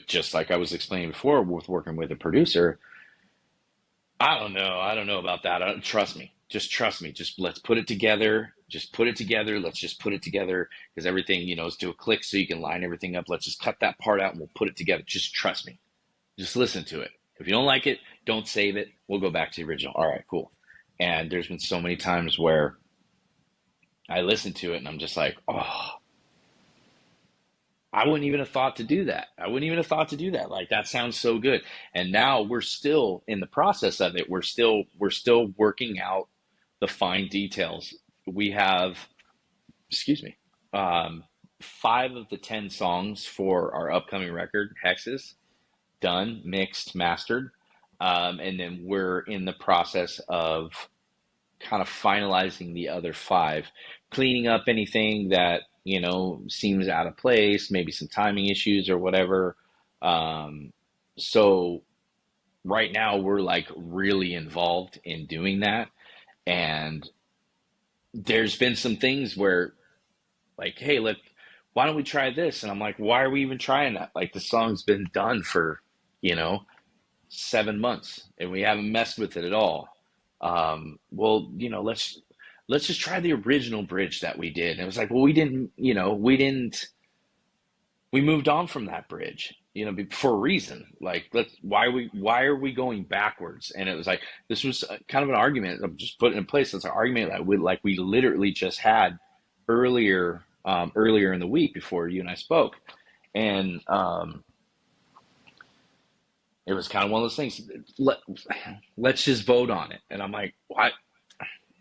just like I was explaining before, with working with a producer, I don't know. I don't know about that. Trust me. Just trust me. Just let's put it together. Just put it together. Let's just put it together, because everything, is to a click, so you can line everything up. Let's just cut that part out and we'll put it together. Just trust me. Just listen to it. If you don't like it, don't save it. We'll go back to the original. All right, cool. And there's been so many times where I listen to it and I'm just like, oh, I wouldn't even have thought to do that. I wouldn't even have thought to do that. Like that sounds so good. And now we're still in the process of it. We're still working out the fine details. We have, excuse me, um, 5 of the 10 songs for our upcoming record, Hexes, done, mixed, mastered. And then we're in the process of kind of finalizing the other 5, cleaning up anything that, seems out of place, maybe some timing issues or whatever. Um, so right now we're like really involved in doing that. And there's been some things where like, hey, look, why don't we try this? And I'm like, why are we even trying that? Like the song's been done for, you know, 7 months and we haven't messed with it at all. Well, let's just try the original bridge that we did. And it was like, well, we moved on from that bridge, for a reason. Like, why are we going backwards? And it was like, this was kind of an argument. I'm just putting in place. It's an argument that we literally just had earlier in the week before you and I spoke. And, it was kind of one of those things. Let's just vote on it. And I'm like, what?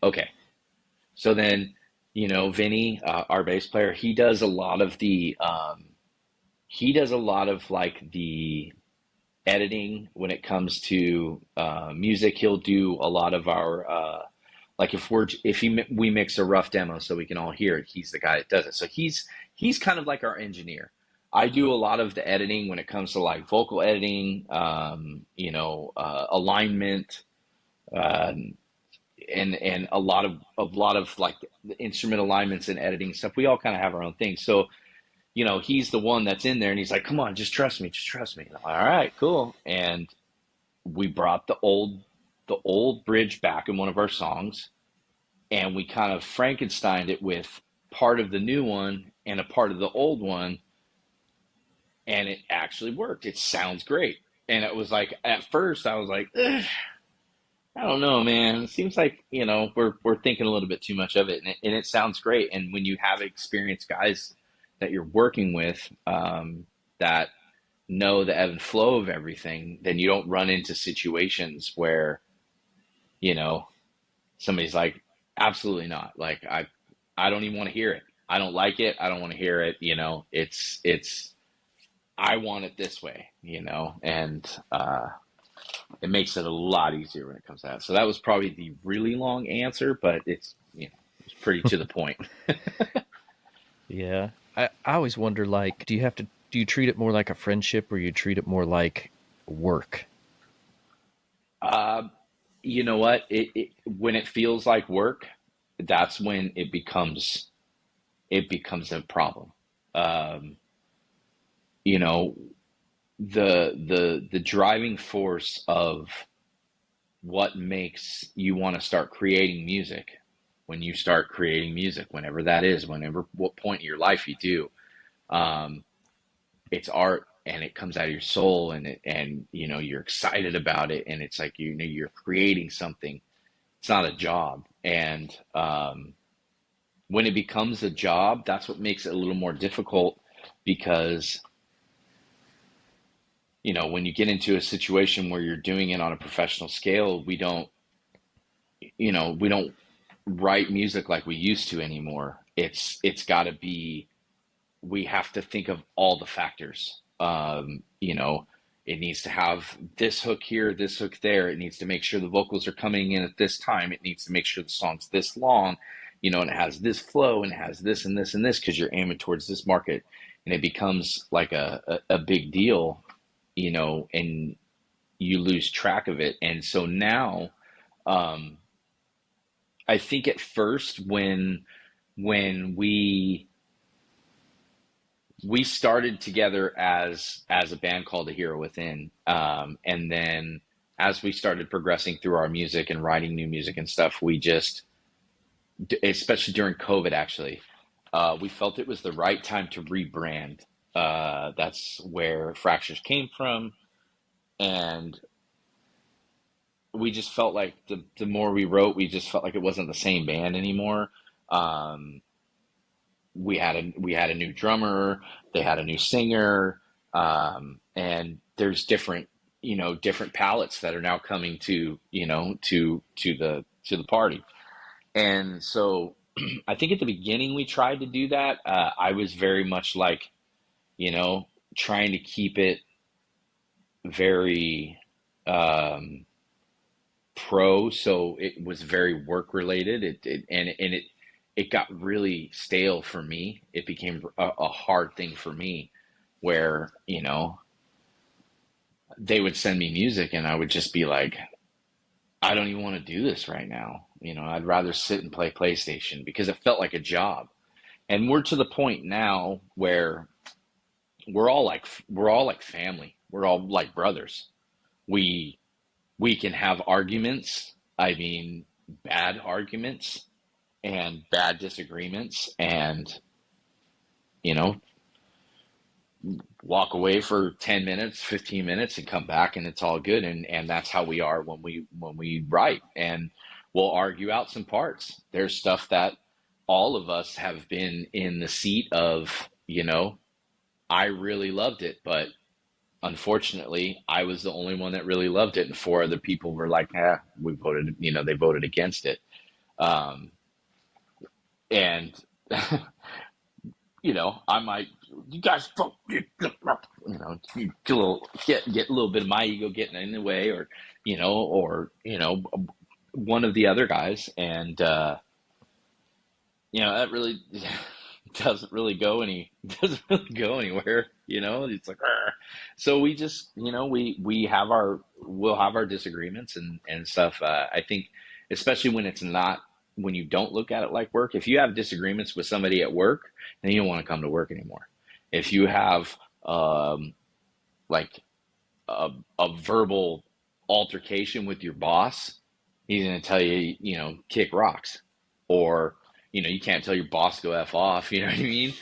Okay. So then, Vinny, our bass player, he does a lot of like the editing when it comes to music. He'll do a lot of our like we mix a rough demo so we can all hear it. He's the guy that does it. So he's kind of like our engineer. I do a lot of the editing when it comes to like vocal editing, alignment, um, and a lot of like the instrument alignments and editing stuff. We all kind of have our own thing. So, he's the one that's in there and he's like, come on, just trust me, just trust me. And I'm like, all right, cool. And we brought the old bridge back in one of our songs and we kind of Frankensteined it with part of the new one and a part of the old one. And it actually worked. It sounds great. And it was like, at first I was like, "Ugh, I don't know, man. It seems like, we're thinking a little bit too much of it. And it sounds great. And when you have experienced guys that you're working with, that know the ebb and flow of everything, then you don't run into situations where, you know, somebody's like, absolutely not. Like, I don't even want to hear it. I don't like it. I don't want to hear it. I want it this way, and it makes it a lot easier when it comes to that. So that was probably the really long answer, but it's pretty to the point. Yeah. I always wonder, like, do you treat it more like a friendship or you treat it more like work? Uh, you know what? When it feels like work, that's when it becomes a problem. Um, you know, the driving force of what makes you want to start creating music, when you start creating music, whenever that is, whenever what point in your life you do, um, it's art and it comes out of your soul, and you're excited about it, and it's like you're creating something. It's not a job. And when it becomes a job, that's what makes it a little more difficult, because when you get into a situation where you're doing it on a professional scale, we don't write music like we used to anymore. It's got to be, we have to think of all the factors. It needs to have this hook here, this hook there. It needs to make sure the vocals are coming in at this time. It needs to make sure the song's this long, and it has this flow and it has this and this and this, because you're aiming towards this market. And it becomes like a big deal, and you lose track of it. And so now, um, I think at first when we started together as a band called A Hero Within, and then as we started progressing through our music and writing new music and stuff, we just, especially during COVID, actually, we felt it was the right time to rebrand. That's where Fractures came from. And we just felt like the more we wrote, we just felt like it wasn't the same band anymore. Um, we had a new drummer, they had a new singer, and there's different, different palettes that are now coming to, to the party. And so I think at the beginning we tried to do that. I was very much like, you know, trying to keep it very um, pro, so it was very work related. It got really stale for me. It became a hard thing for me, where they would send me music and I would just be like, I don't even want to do this right now. I'd rather sit and play PlayStation because it felt like a job. And we're to the point now where we're all like family. We're all like brothers. We we can have arguments. I mean, bad arguments and bad disagreements, and you know, walk away for 10 minutes, 15 minutes, and come back, and it's all good. And that's how we are when we write, and we'll argue out some parts. There's stuff that all of us have been in the seat of, I really loved it, but unfortunately, I was the only one that really loved it, and four other people were like, we voted, they voted against it. Um, and I might, you guys vote, you get a little bit of my ego getting in the way, or one of the other guys, and that really doesn't really go anywhere. It's like, "Arr." So we just, we'll have our disagreements and stuff. I think, especially when you don't look at it like work. If you have disagreements with somebody at work, then you don't want to come to work anymore. If you have like a verbal altercation with your boss, he's going to tell you, kick rocks, or you can't tell your boss to go f off. You know what I mean?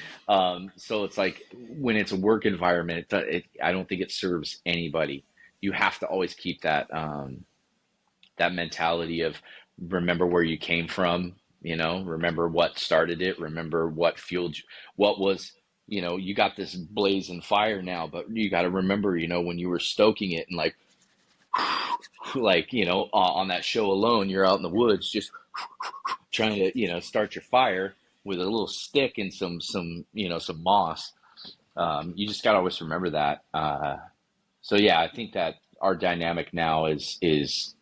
So it's like, when it's a work environment, I don't think it serves anybody. You have to always keep that mentality of, remember where you came from. Remember what started it. Remember what fueled you. What was, you got this blazing fire now, but you got to remember, when you were stoking it, and like, on that show Alone, you're out in the woods just trying to, start your fire with a little stick and some moss. You just got to always remember that. So yeah, I think that our dynamic now is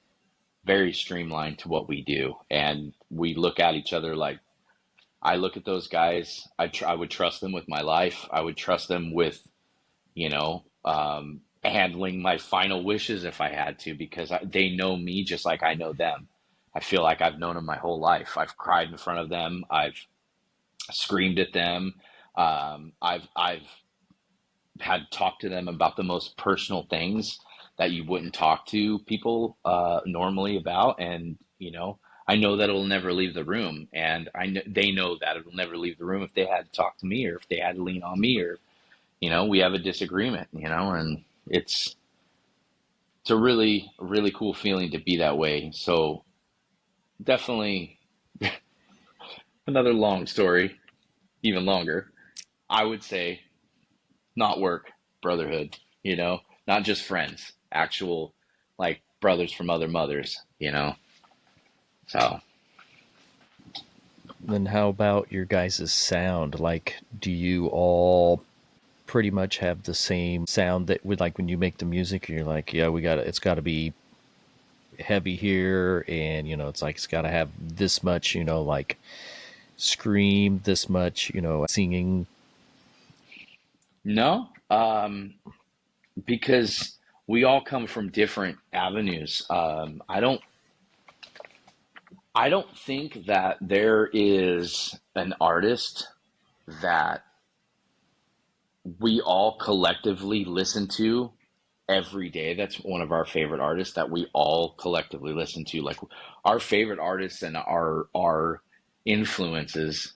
very streamlined to what we do, and we look at each other like, I look at those guys. I would trust them with my life. I would trust them with, handling my final wishes if I had to, because they know me just like I know them. I feel like I've known them my whole life. I've cried in front of them. I've screamed at them. I've had talked to them about the most personal things that you wouldn't talk to people normally about, and I know that it'll never leave the room, and they know that it'll never leave the room if they had to talk to me, or if they had to lean on me, or we have a disagreement, and it's a really, really cool feeling to be that way. So definitely, another long story, even longer. I would say, not work, brotherhood, not just friends, actual, like, brothers from other mothers. So, Then how about your guys' sound? Like, do you all pretty much have the same sound that would, like, when you make the music, you're like, yeah, it's got to be heavy here, and it's like, it's got to have this much, like, scream, this much, singing. no, because we all come from different avenues. I don't think that there is an artist that we all collectively listen to every day. That's one of our favorite artists that we all collectively listen to. Like, our favorite artists and our influences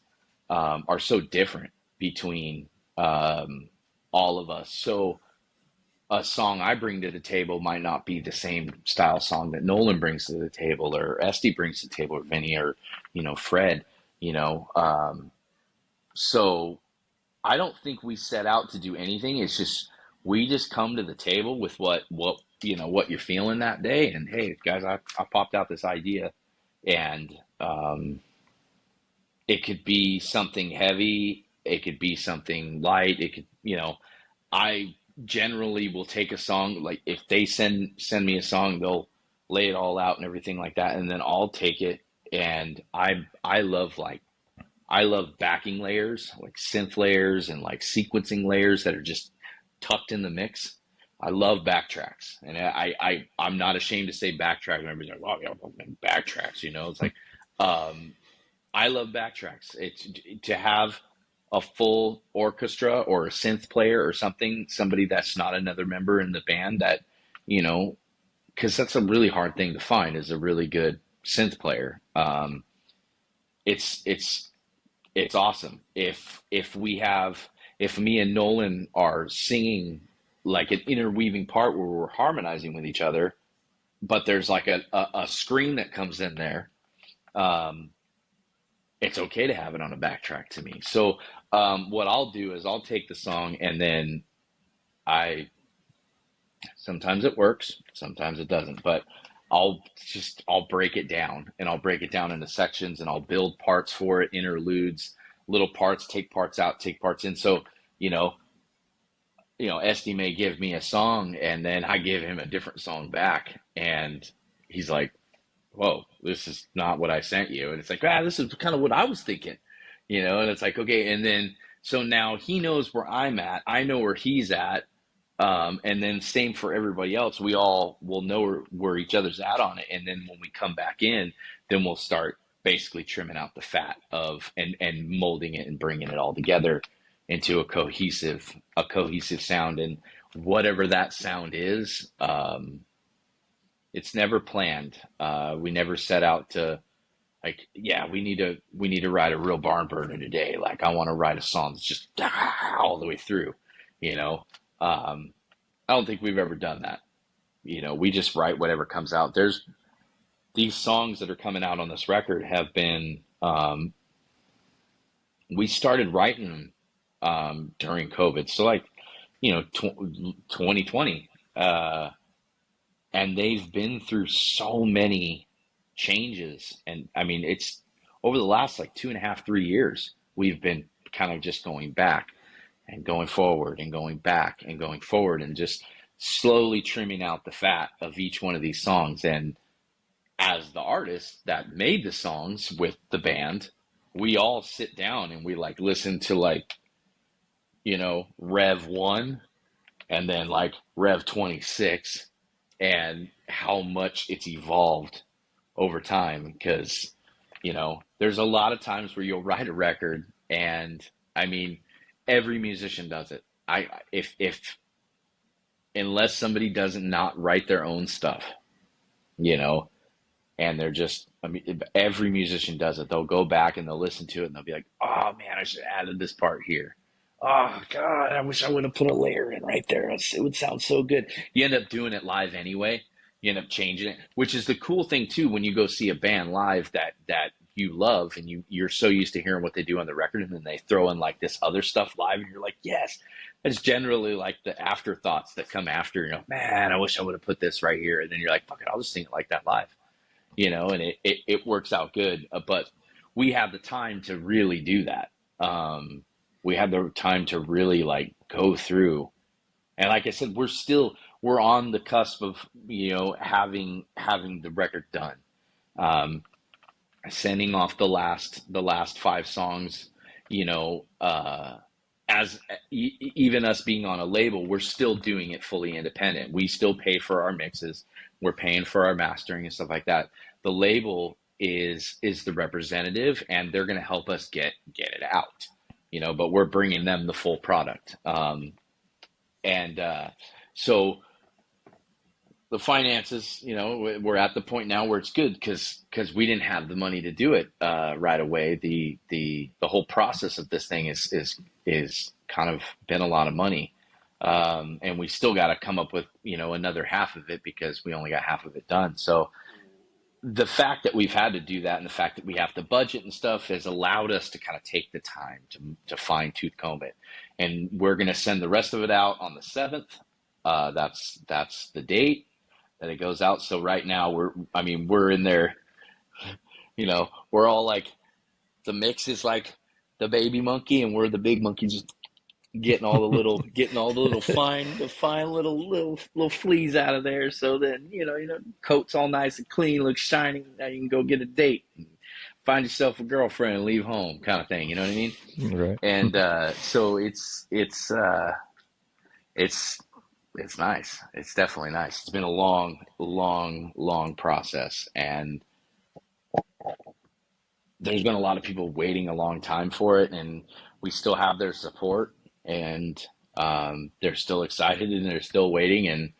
are so different between all of us. So a song I bring to the table might not be the same style song that Nolan brings to the table, or Esty brings to the table, or Vinny, or Fred. You know, so I don't think we set out to do anything. It's just we just come to the table with what you're feeling that day, and hey guys, I popped out this idea, and it could be something heavy, it could be something light, it could, I generally will take a song, like if they send me a song, they'll lay it all out and everything like that, and then I'll take it, and I love backing layers, like synth layers and like sequencing layers that are just tucked in the mix. I love backtracks, and I'm not ashamed to say backtrack. And everybody's like, "Wow, yeah, well, backtracks," It's like, um, I love backtracks. It's to have a full orchestra or a synth player or somebody that's not another member in the band that, you know, because that's a really hard thing to find, is a really good synth player. It's it's it's awesome if me and Nolan are singing like an interweaving part where we're harmonizing with each other, but there's like a screen that comes in there. Um, it's okay to have it on a backtrack to me. So what I'll do is I'll take the song, and then I sometimes it works, sometimes it doesn't, but I'll break it down, and I'll break it down into sections, and I'll build parts for it, interludes, little parts, take parts out, take parts in. So, you know, Esty may give me a song, and then I give him a different song back, and he's like, "Whoa, this is not what I sent you." And it's like, this is kind of what I was thinking, and it's like, okay. And then, so now he knows where I'm at, I know where he's at. And then same for everybody else. We all will know where each other's at on it. And then when we come back in, then we'll start basically trimming out the fat and molding it and bringing it all together into a cohesive sound. And whatever that sound is, it's never planned. We never set out to, like, yeah, we need to write a real barn burner today. Like, I want to write a song that's just all the way through, you know. I don't think we've ever done that. We just write whatever comes out. There's these songs that are coming out on this record have been, we started writing them during COVID. So like, 2020, and they've been through so many changes. And I mean, it's over the last like 2.5, 3 years, we've been kind of just going back and going forward and going back and going forward, and just slowly trimming out the fat of each one of these songs. And as the artist that made the songs with the band, we all sit down and we like listen to like, Rev 1 and then like Rev 26, and how much it's evolved over time. Because, there's a lot of times where you'll write a record, and I mean, every musician does it. If unless somebody doesn't not write their own stuff, you know, and they're just, I mean, every musician does it. They'll go back and they'll listen to it, and they'll be like, "Oh man, I should have added this part here. Oh God, I wish I would have put a layer in right there. It would sound so good." You end up doing it live anyway. You end up changing it, which is the cool thing too, when you go see a band live that you love, and you're so used to hearing what they do on the record, and then they throw in like this other stuff live, and you're like, yes. It's generally like the afterthoughts that come after, man, I wish I would have put this right here. And then you're like, fuck it, I'll just sing it like that live, and it works out good. But we have the time to really do that. We have the time to really like go through. And like I said, we're on the cusp of, having the record done. Sending off the last 5 songs, as even us being on a label, we're still doing it fully independent. We still pay for our mixes. We're paying for our mastering and stuff like that. The label is the representative, and they're going to help us get it out, but we're bringing them the full product. So the finances, we're at the point now where it's good, because we didn't have the money to do it right away. The whole process of this thing is kind of been a lot of money. And we still got to come up with, another half of it because we only got half of it done. So the fact that we've had to do that and the fact that we have to budget and stuff has allowed us to kind of take the time to fine tooth comb it. And we're going to send the rest of it out on the 7th. That's the date that it goes out. So right now we're in there, we're all like, the mix is like the baby monkey and we're the big monkey, just getting all the little the fine little fleas out of there. So then, coat's all nice and clean, looks shiny. Now you can go get a date, and find yourself a girlfriend and leave home kind of thing. You know what I mean? Right. And, so it's nice. It's definitely nice. It's been a long process, and there's been a lot of people waiting a long time for it, and we still have their support, and they're still excited and they're still waiting. And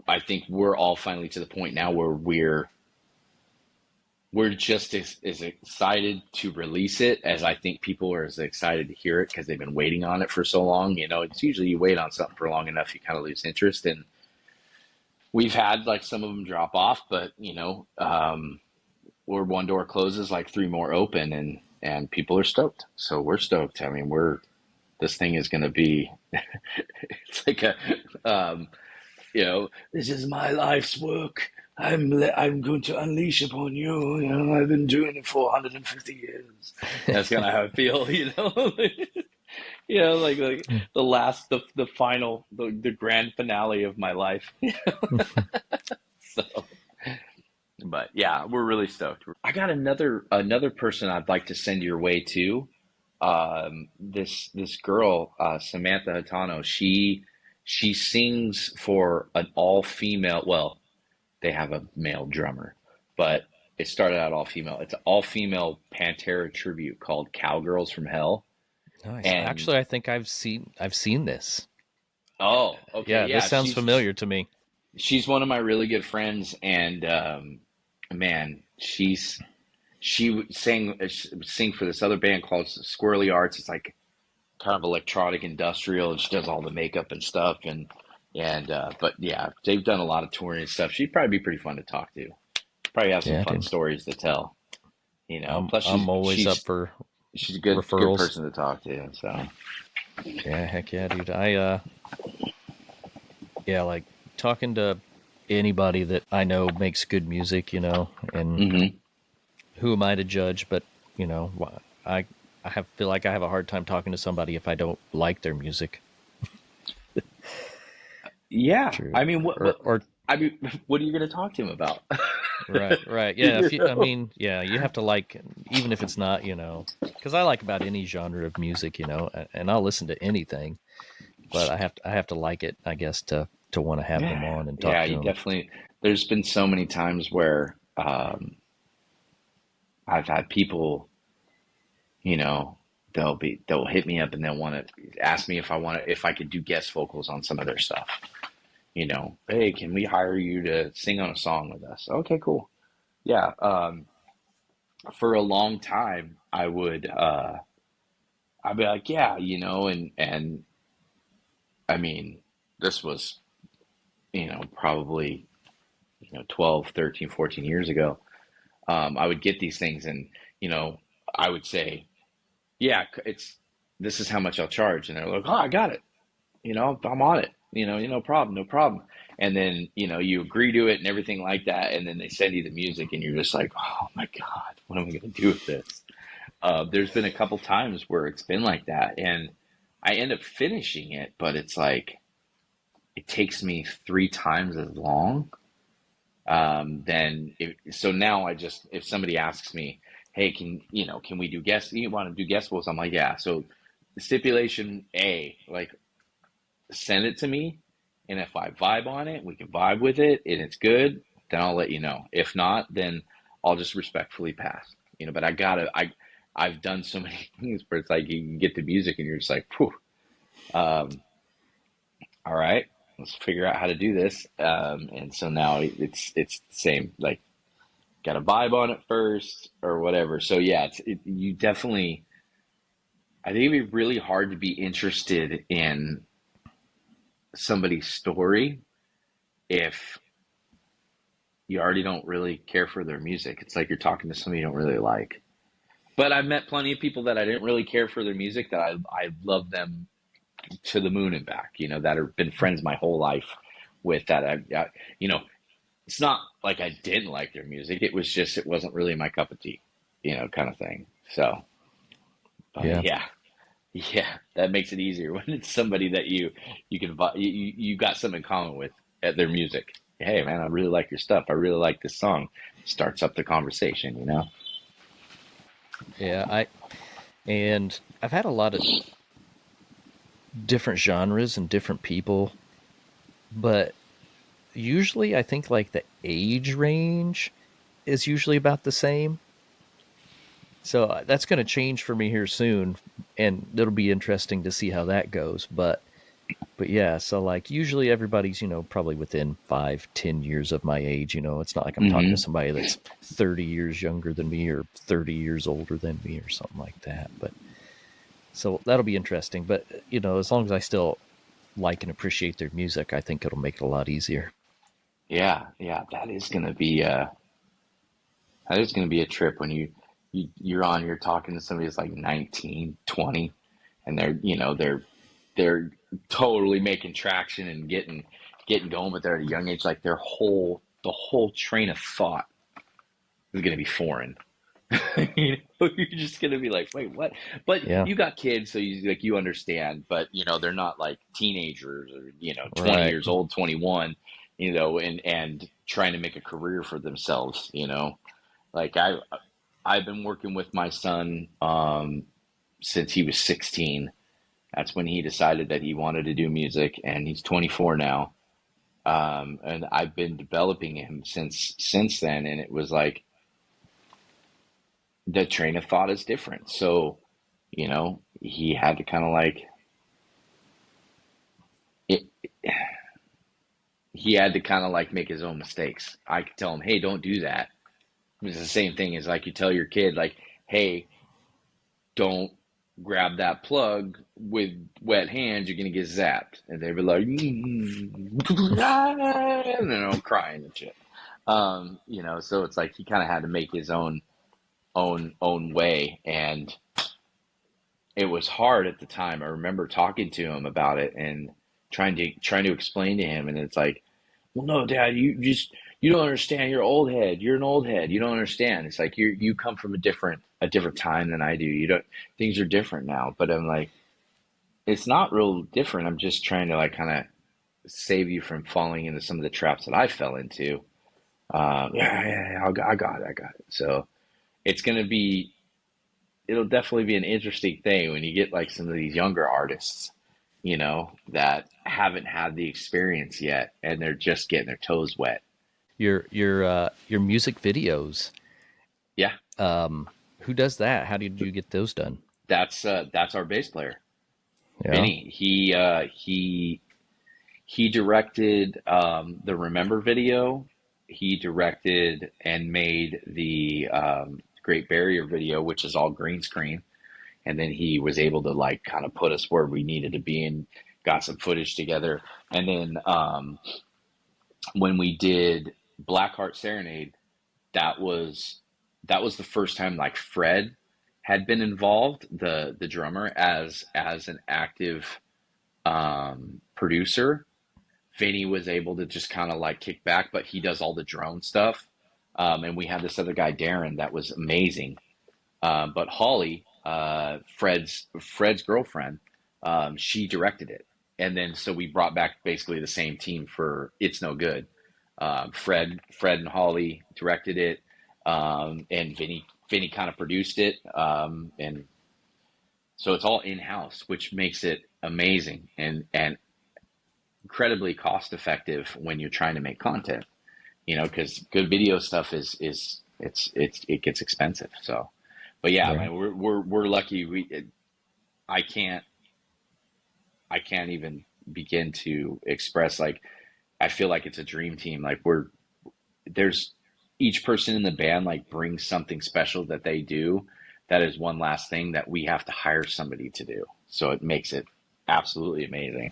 I think we're all finally to the point now where we're just as excited to release it as I think people are as excited to hear it, because they've been waiting on it for so long. It's usually you wait on something for long enough, you kind of lose interest. And we've had like some of them drop off, but where one door closes, like three more open, and people are stoked. So we're stoked. I mean, this thing is going to be, it's like this is my life's work. I'm going to unleash upon you. I've been doing it for 150 years. That's kind of how I feel, like the final, the grand finale of my life. So, but yeah, we're really stoked. I got another person I'd like to send your way too. This girl, Samantha Hitano, she sings for an all-female, well, they have a male drummer, but it started out all female. It's an all-female Pantera tribute called Cowgirls from Hell. Nice. And actually, I think I've seen this. Oh, okay. Yeah, this sounds familiar to me. She's one of my really good friends, and man, she sing for this other band called Squirrely Arts. It's like kind of electronic industrial, and she does all the makeup and stuff. But yeah, they've done a lot of touring and stuff. She'd probably be pretty fun to talk to. Probably have some fun stories to tell. Plus I'm always up for she's a good person to talk to. So yeah, heck yeah, dude. Like talking to anybody that I know makes good music, and who am I to judge? But I feel like I have a hard time talking to somebody if I don't like their music. Yeah, True. I mean, what are you going to talk to him about? Right. Yeah, you have to like, even if it's not, because I like about any genre of music, and I'll listen to anything, but I have to like it, I guess, to want to have them on and talk to them. Yeah, definitely. There's been so many times where I've had people, they'll hit me up and they'll want to ask me if I could do guest vocals on some of their stuff. Hey, can we hire you to sing on a song with us? Okay, cool. Yeah. For a long time, I'd be like, yeah, and I mean, this was, probably, 12, 13, 14 years ago. I would get these things and, I would say, yeah, this is how much I'll charge. And they're like, oh, I got it. I'm on it. No problem. And then, you agree to it and everything like that. And then they send you the music and you're just like, oh my God, what am I going to do with this? There's been a couple times where it's been like that and I end up finishing it, but it's like, it takes me 3 times as long. So now if somebody asks me, hey, can we do guests? You want to do guest vocals? I'm like, yeah. So stipulation A, like, send it to me, and if I vibe on it, we can vibe with it, and it's good, then I'll let you know. If not, then I'll just respectfully pass. But I've done so many things where it's like you can get the music and you're just like, whew. All right, let's figure out how to do this. And so now it's the same, like, got to vibe on it first or whatever. So yeah, you definitely, I think it'd be really hard to be interested in somebody's story if you already don't really care for their music. It's like you're talking to somebody you don't really like. But I've met plenty of people that I didn't really care for their music that I love them to the moon and back, that have been friends my whole life with that. You know, it's not like I didn't like their music. It was just, it wasn't really my cup of tea, kind of thing. So, but Yeah. yeah, that makes it easier when it's somebody that you can, you got something in common with at their music. Hey man, I really like your stuff. I really like this song. Starts up the conversation. Yeah. And I've had a lot of different genres and different people, but usually I think like the age range is usually about the same. So that's going to change for me here soon, and it'll be interesting to see how that goes. But yeah, so like usually everybody's probably within 5-10 years of my age. It's not like I'm talking to Hmm. somebody that's 30 years younger than me or 30 years older than me or something like that. But so that'll be interesting. But as long as I still like and appreciate their music, I think it'll make it a lot easier. Yeah, yeah, that is gonna be a trip when you're talking to somebody that's like 19, 20, and they're totally making traction and getting going, but they're at a young age, like the whole train of thought is gonna be foreign. You're just gonna be like, wait, what? But Yeah, you got kids, so you understand. But they're not like teenagers or 20 right. years old, 21, and trying to make a career for themselves. Like I've been working with my son since he was 16. That's when he decided that he wanted to do music, and he's 24 now. And I've been developing him since then, and it was like the train of thought is different. So, he had to kind of like it, he had to kind of like make his own mistakes. I could tell him, hey, don't do that. It's the same thing as like you tell your kid, like, hey, don't grab that plug with wet hands, you're gonna get zapped. And they'd be like, and then I'm crying and shit. So it's like he kind of had to make his own way, and it was hard at the time. I remember talking to him about it and trying to explain to him, and it's like, well, no, Dad, you don't understand. You're old head. You're an old head. You don't understand. It's like you come from a different time than I do. You don't Things are different now. But I'm like, it's not real different. I'm just trying to like kind of save you from falling into some of the traps that I fell into. Yeah, I got it. So it's gonna be it'll definitely be an interesting thing when you get like some of these younger artists, that haven't had the experience yet and they're just getting their toes wet. Your music videos. Yeah, Who does that? How did you get those done? that's our bass player, Yeah. Vinny. He directed the Remember video. He directed and made the Great Barrier video, which is all green screen. And then he was able to like kind of put us where we needed to be and got some footage together. And then when we did Blackheart Serenade, that was the first time like Fred had been involved, the drummer, as an active producer. Vinny was able to just kind of like kick back, but he does all the drone stuff. And we had this other guy, Darren, that was amazing. But Holly, Fred's girlfriend, she directed it, and then so we brought back basically the same team for "It's No Good." Fred and Holly directed it, and Vinny kind of produced it, and so it's all in house, which makes it amazing and incredibly cost effective when you're trying to make content. Because good video stuff it gets expensive. So, but yeah, Right. man, we're lucky. I can't I can't even begin to express, like, I feel like it's a dream team. Like there's each person in the band like brings something special that they do. That is one last thing that we have to hire somebody to do. So it makes it absolutely amazing.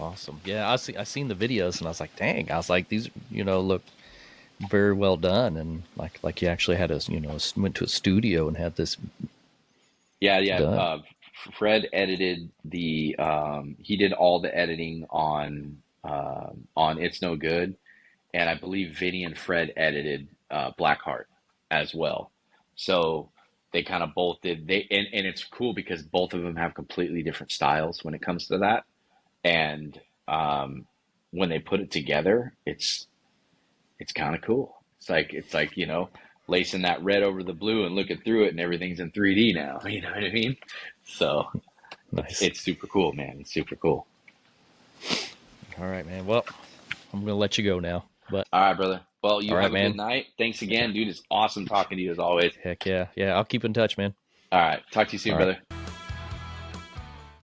Awesome. Yeah, I seen the videos and I was like, dang. I was like, these, look very well done, and like you actually had went to a studio and had this Yeah, yeah. done. Fred edited he did all the editing on It's No Good, and I believe Vinny and Fred edited Blackheart as well. So they kind of both did and it's cool because both of them have completely different styles when it comes to that. And when they put it together, it's kind of cool. It's like, lacing that red over the blue and looking through it and everything's in 3D now. You know what I mean? So it's Nice. it's super cool, man. It's super cool. All right, man. Well, I'm gonna let you go now. But All right, brother. Well, all you right, have a good man. night. Thanks again, dude. It's awesome talking to you as always. Heck yeah, yeah. I'll keep in touch, man. All right. Talk to you soon, All right. brother.